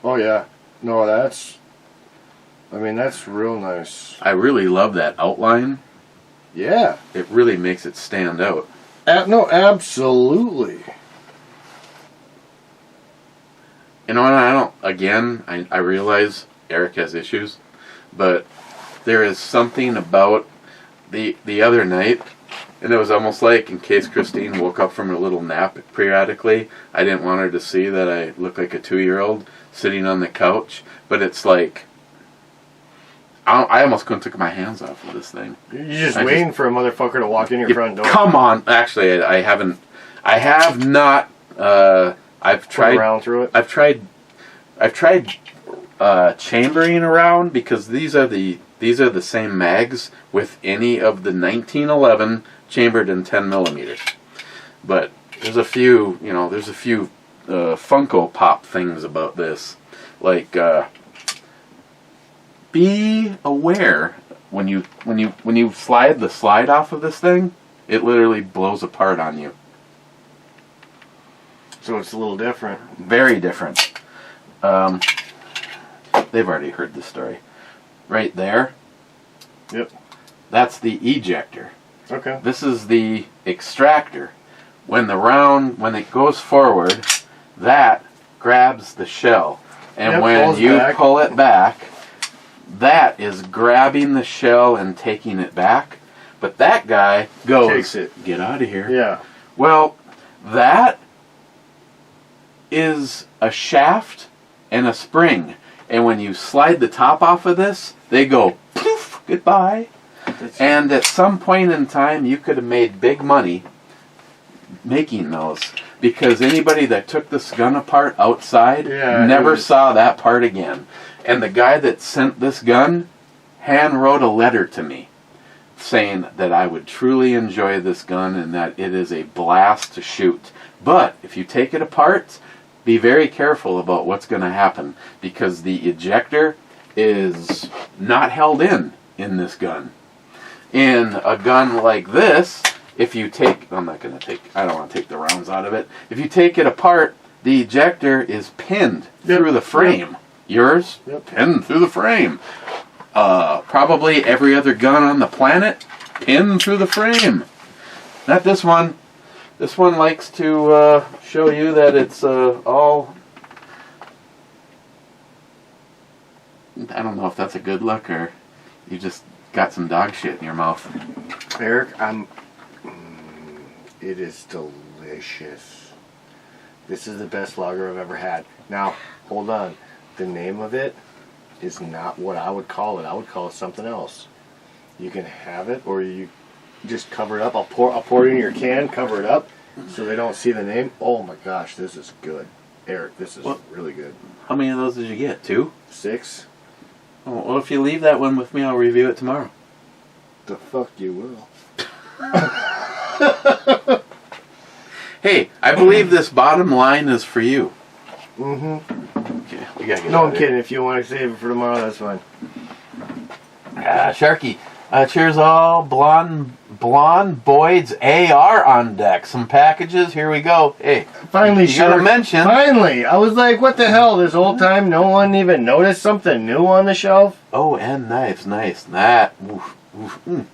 [SPEAKER 3] Oh yeah. No, that's real nice.
[SPEAKER 2] I really love that outline.
[SPEAKER 3] Yeah.
[SPEAKER 2] It really makes it stand out.
[SPEAKER 3] No, absolutely.
[SPEAKER 2] You know, I realize Eric has issues, but there is something about the other night, and it was almost like, in case Christine woke up from her little nap periodically, I didn't want her to see that I look like a 2-year-old sitting on the couch, but it's like, I almost couldn't take my hands off of this thing.
[SPEAKER 3] You're just waiting for a motherfucker to walk in your front door.
[SPEAKER 2] Come on. Actually, I haven't. I have not. I've tried.
[SPEAKER 3] Around through it.
[SPEAKER 2] I've tried chambering around, because these are the same mags with any of the 1911 chambered in 10 millimeters. But there's a few. There's a few Funko Pop things about this, like. Be aware when you slide the slide off of this thing, it literally blows apart on you.
[SPEAKER 3] So it's a little different.
[SPEAKER 2] Very different. They've already heard this story. Right there.
[SPEAKER 3] Yep.
[SPEAKER 2] That's the ejector.
[SPEAKER 3] Okay.
[SPEAKER 2] This is the extractor. When it goes forward, that grabs the shell, and when you pull it back, that is grabbing the shell and taking it back. But that guy goes,
[SPEAKER 3] takes it.
[SPEAKER 2] Get out of here.
[SPEAKER 3] Yeah.
[SPEAKER 2] Well, that is a shaft and a spring. And when you slide the top off of this, they go, poof, goodbye. And at some point in time, you could have made big money making those. Because anybody that took this gun apart outside never saw that part again. And the guy that sent this gun hand wrote a letter to me saying that I would truly enjoy this gun and that it is a blast to shoot. But if you take it apart, be very careful about what's going to happen, because the ejector is not held in this gun. In a gun like this, if you take, I don't want to take the rounds out of it. If you take it apart, the ejector is pinned through the frame. Yours? Pinned through the frame. Probably every other gun on the planet, pinned through the frame. Not this one. This one likes to show you that it's all... I don't know if that's a good look or you just got some dog shit in your mouth.
[SPEAKER 3] Eric, it is delicious. This is the best lager I've ever had. Now, hold on. The name of it is not what I would call it. I would call it something else. You can have it, or you just cover it up. I'll pour it in your can, cover it up, so they don't see the name. Oh my gosh, this is good. Eric, this is really good.
[SPEAKER 2] How many of those did you get? 2?
[SPEAKER 3] 6.
[SPEAKER 2] Oh, well, if you leave that one with me, I'll review it tomorrow.
[SPEAKER 3] The fuck you will.
[SPEAKER 2] Hey, I believe this bottom line is for you.
[SPEAKER 3] Mm-hmm.
[SPEAKER 2] Okay, we gotta get
[SPEAKER 3] No, I'm kidding. If you want to save it for tomorrow, that's fine.
[SPEAKER 2] Sharky, cheers all. Blonde Boyd's AR on deck. Some packages. Here we go. Hey,
[SPEAKER 3] finally,
[SPEAKER 2] you gotta mention.
[SPEAKER 3] Finally, I was like, what the hell? This whole time, no one even noticed something new on the shelf.
[SPEAKER 2] Oh, and knives. Nice. That. Oof, oof,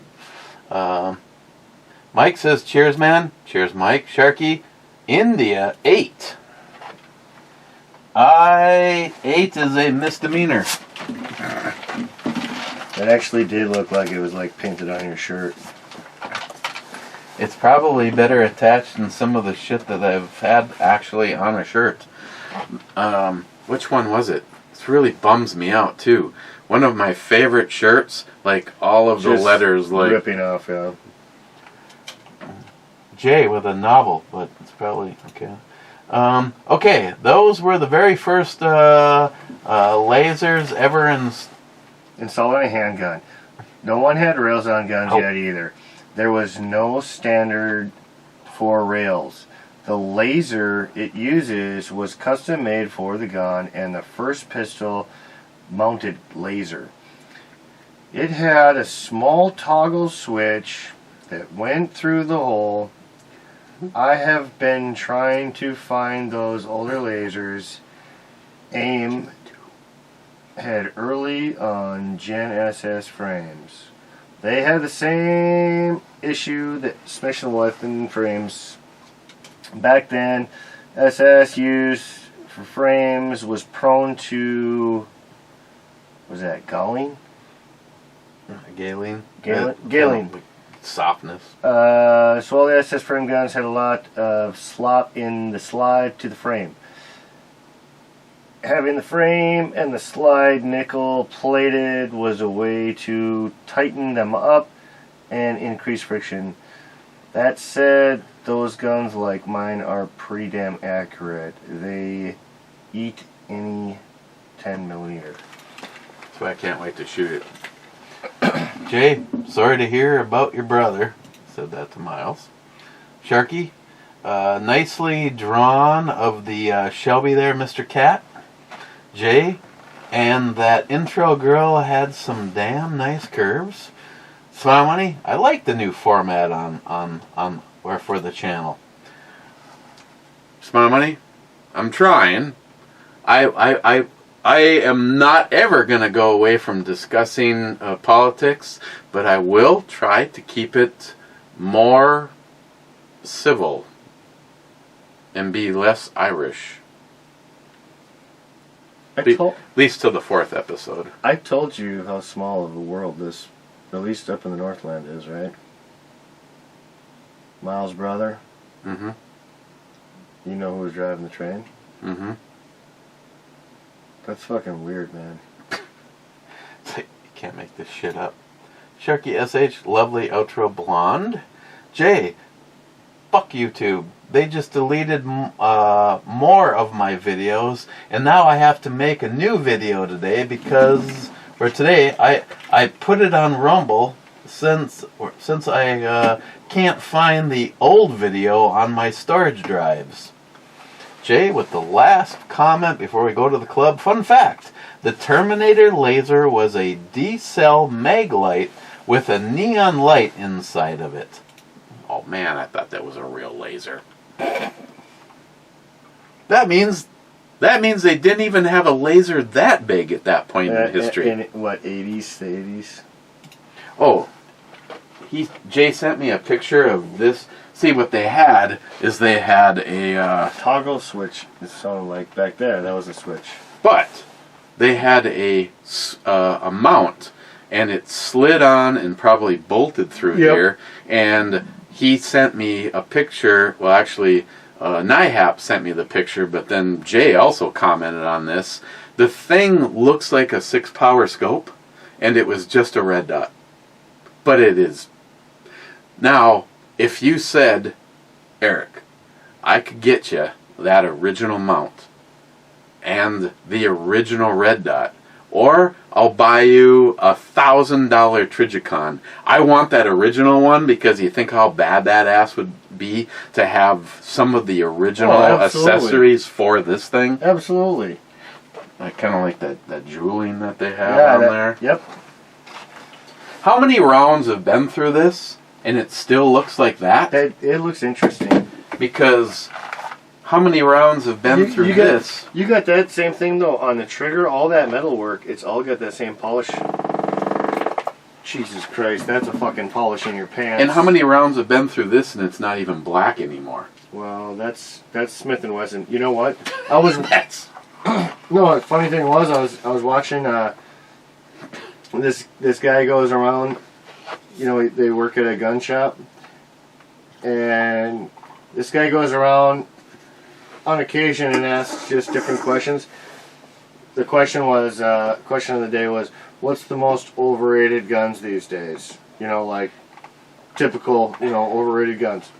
[SPEAKER 2] Mike says, cheers, man. Cheers, Mike. Sharky, India 8. 8 is a misdemeanor.
[SPEAKER 3] It actually did look like it was like painted on your shirt.
[SPEAKER 2] It's probably better attached than some of the shit that I've had actually on a shirt. Which one was it? This really bums me out too. One of my favorite shirts, like all of the letters, like
[SPEAKER 3] ripping off, yeah.
[SPEAKER 2] J with a novel, but it's probably okay. Okay, those were the very first lasers ever
[SPEAKER 3] installed on a handgun. No one had rails on guns yet either. There was no standard for rails. The laser it uses was custom made for the gun and the first pistol mounted laser. It had a small toggle switch that went through the hole. I have been trying to find those older lasers. AIM had early on Gen SS frames. They had the same issue that Smith & Wesson frames. Back then, SS used for frames was prone to, was that galling?
[SPEAKER 2] Galing.
[SPEAKER 3] Galing.
[SPEAKER 2] Softness.
[SPEAKER 3] So all the SS frame guns had a lot of slop in the slide to the frame. Having the frame and the slide nickel plated was a way to tighten them up and increase friction. That said, those guns like mine are pretty damn accurate. They eat any 10mm.
[SPEAKER 2] That's why I can't wait to shoot it. Jay, sorry to hear about your brother. Said that to Miles. Sharky, nicely drawn of the Shelby there, Mr. Cat. Jay, and that intro girl had some damn nice curves. Smile Money, I like the new format on or for the channel. Smile Money, I'm trying. I am not ever going to go away from discussing politics, but I will try to keep it more civil and be less Irish. At least till the 4th episode.
[SPEAKER 3] I told you how small of a world this, at least up in the Northland, is, right? Miles' brother.
[SPEAKER 2] Mm-hmm.
[SPEAKER 3] You know who was driving the train?
[SPEAKER 2] Mm-hmm.
[SPEAKER 3] That's fucking weird, man.
[SPEAKER 2] You can't make this shit up. Sharky SH, lovely outro blonde. Jay, fuck YouTube. They just deleted more of my videos, and now I have to make a new video today because for today I put it on Rumble since I can't find the old video on my storage drives. Jay, with the last comment before we go to the club, fun fact: the Terminator laser was a D-cell mag light with a neon light inside of it. Oh man, I thought that was a real laser. That means they didn't even have a laser that big at that point in history.
[SPEAKER 3] In what, 80s? The 80s?
[SPEAKER 2] Oh, Jay sent me a picture of this. See, what they had is they had a
[SPEAKER 3] toggle switch. It sounded like back there. That was a switch.
[SPEAKER 2] But they had a mount, and it slid on and probably bolted through here. And he sent me a picture. Well, actually, Nihap sent me the picture, but then Jay also commented on this. The thing looks like a 6-power scope, and it was just a red dot. But it is. Now, if you said, Eric, I could get you that original mount and the original red dot, or I'll buy you a $1,000 Trigicon. I want that original one because you think how bad that ass would be to have some of the original accessories for this thing.
[SPEAKER 3] Absolutely.
[SPEAKER 2] I kind of like that jeweling that they have on there.
[SPEAKER 3] Yep.
[SPEAKER 2] How many rounds have been through this and it still looks like that?
[SPEAKER 3] It looks interesting.
[SPEAKER 2] Because how many rounds have been through this?
[SPEAKER 3] You got that same thing though on the trigger, all that metal work, it's all got that same polish. Jesus Christ, that's a fucking polish in your pants.
[SPEAKER 2] And how many rounds have been through this and it's not even black anymore?
[SPEAKER 3] Well, that's Smith & Wesson. You know what? I was no, the funny thing was I was watching this guy goes around, you know, they work at a gun shop, and this guy goes around on occasion and asks just different questions. The question was, question of the day was, what's the most overrated guns these days? You know, like typical, you know, overrated guns.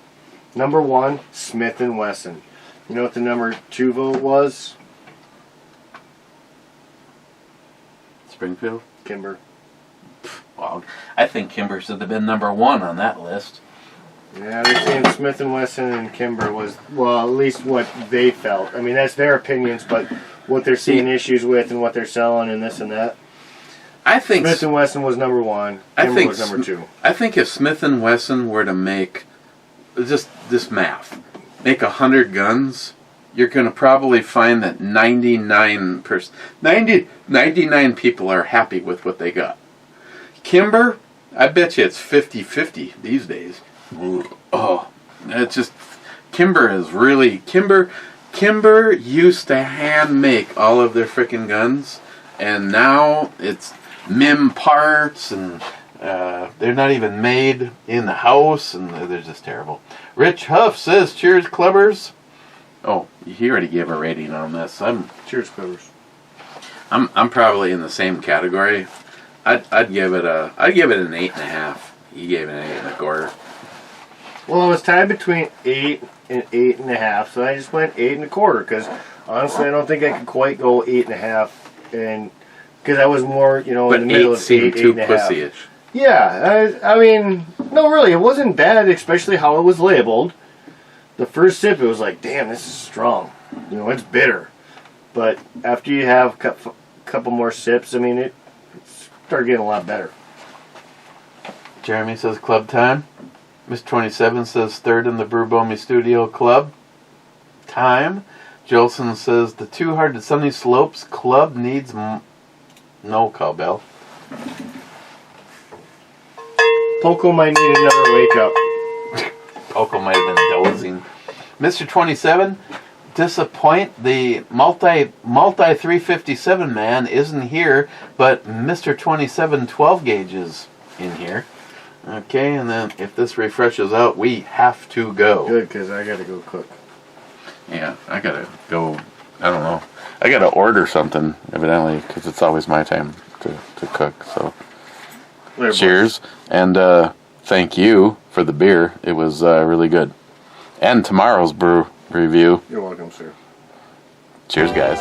[SPEAKER 3] Number 1, Smith & Wesson. You know what the number 2 vote was?
[SPEAKER 2] Springfield?
[SPEAKER 3] Kimber.
[SPEAKER 2] Well, I think Kimber should have been number 1 on that list.
[SPEAKER 3] Yeah, they're saying Smith & Wesson and Kimber was, well, at least what they felt. I mean, that's their opinions, but what they're seeing issues with and what they're selling and this and that.
[SPEAKER 2] I think
[SPEAKER 3] Smith & Wesson was number 1. Kimber was number 2.
[SPEAKER 2] I think if Smith & Wesson were to make, just this math, make 100 guns, you're going to probably find that 99 people are happy with what they got. Kimber, I bet you it's 50-50 these days. Oh, it's just, Kimber is really, Kimber used to hand make all of their freaking guns, and now it's MIM parts, and they're not even made in the house, and they're just terrible. Rich Huff says, cheers, clubbers. Oh, he already gave a rating on this.
[SPEAKER 3] Cheers, clubbers.
[SPEAKER 2] I'm probably in the same category. I'd give it an 8.5. He gave it an 8.25.
[SPEAKER 3] Well, I was tied between 8 and 8.5, so I just went 8.25, because honestly, I don't think I could quite go 8.5, and because I was more, in the middle of 8
[SPEAKER 2] seemed too
[SPEAKER 3] 8.5.
[SPEAKER 2] pussy-ish.
[SPEAKER 3] Yeah, I mean, no, really, it wasn't bad, especially how it was labeled. The first sip, it was like, damn, this is strong. It's bitter. But after you have a couple more sips, I mean, it started getting a lot better.
[SPEAKER 2] Jeremy says club time. Miss 27 says third in the Brewbomy Studio Club time. Jolson says the Too Hard to Sunny Slopes Club needs no cowbell.
[SPEAKER 3] Poco might need another wake up.
[SPEAKER 2] Poco might have been dozing. Mr. 27, disappoint the multi 357 man isn't here, but Mr. 27 12 gauge is in here. Okay, and then if this refreshes out, we have to go.
[SPEAKER 3] Good, because I got to go cook.
[SPEAKER 2] Yeah, I got to go, I don't know. I got to order something, evidently, because it's always my time to cook, so.
[SPEAKER 3] Later,
[SPEAKER 2] cheers, and thank you for the beer. It was really good. And tomorrow's brew review.
[SPEAKER 3] You're welcome, sir.
[SPEAKER 2] Cheers, guys.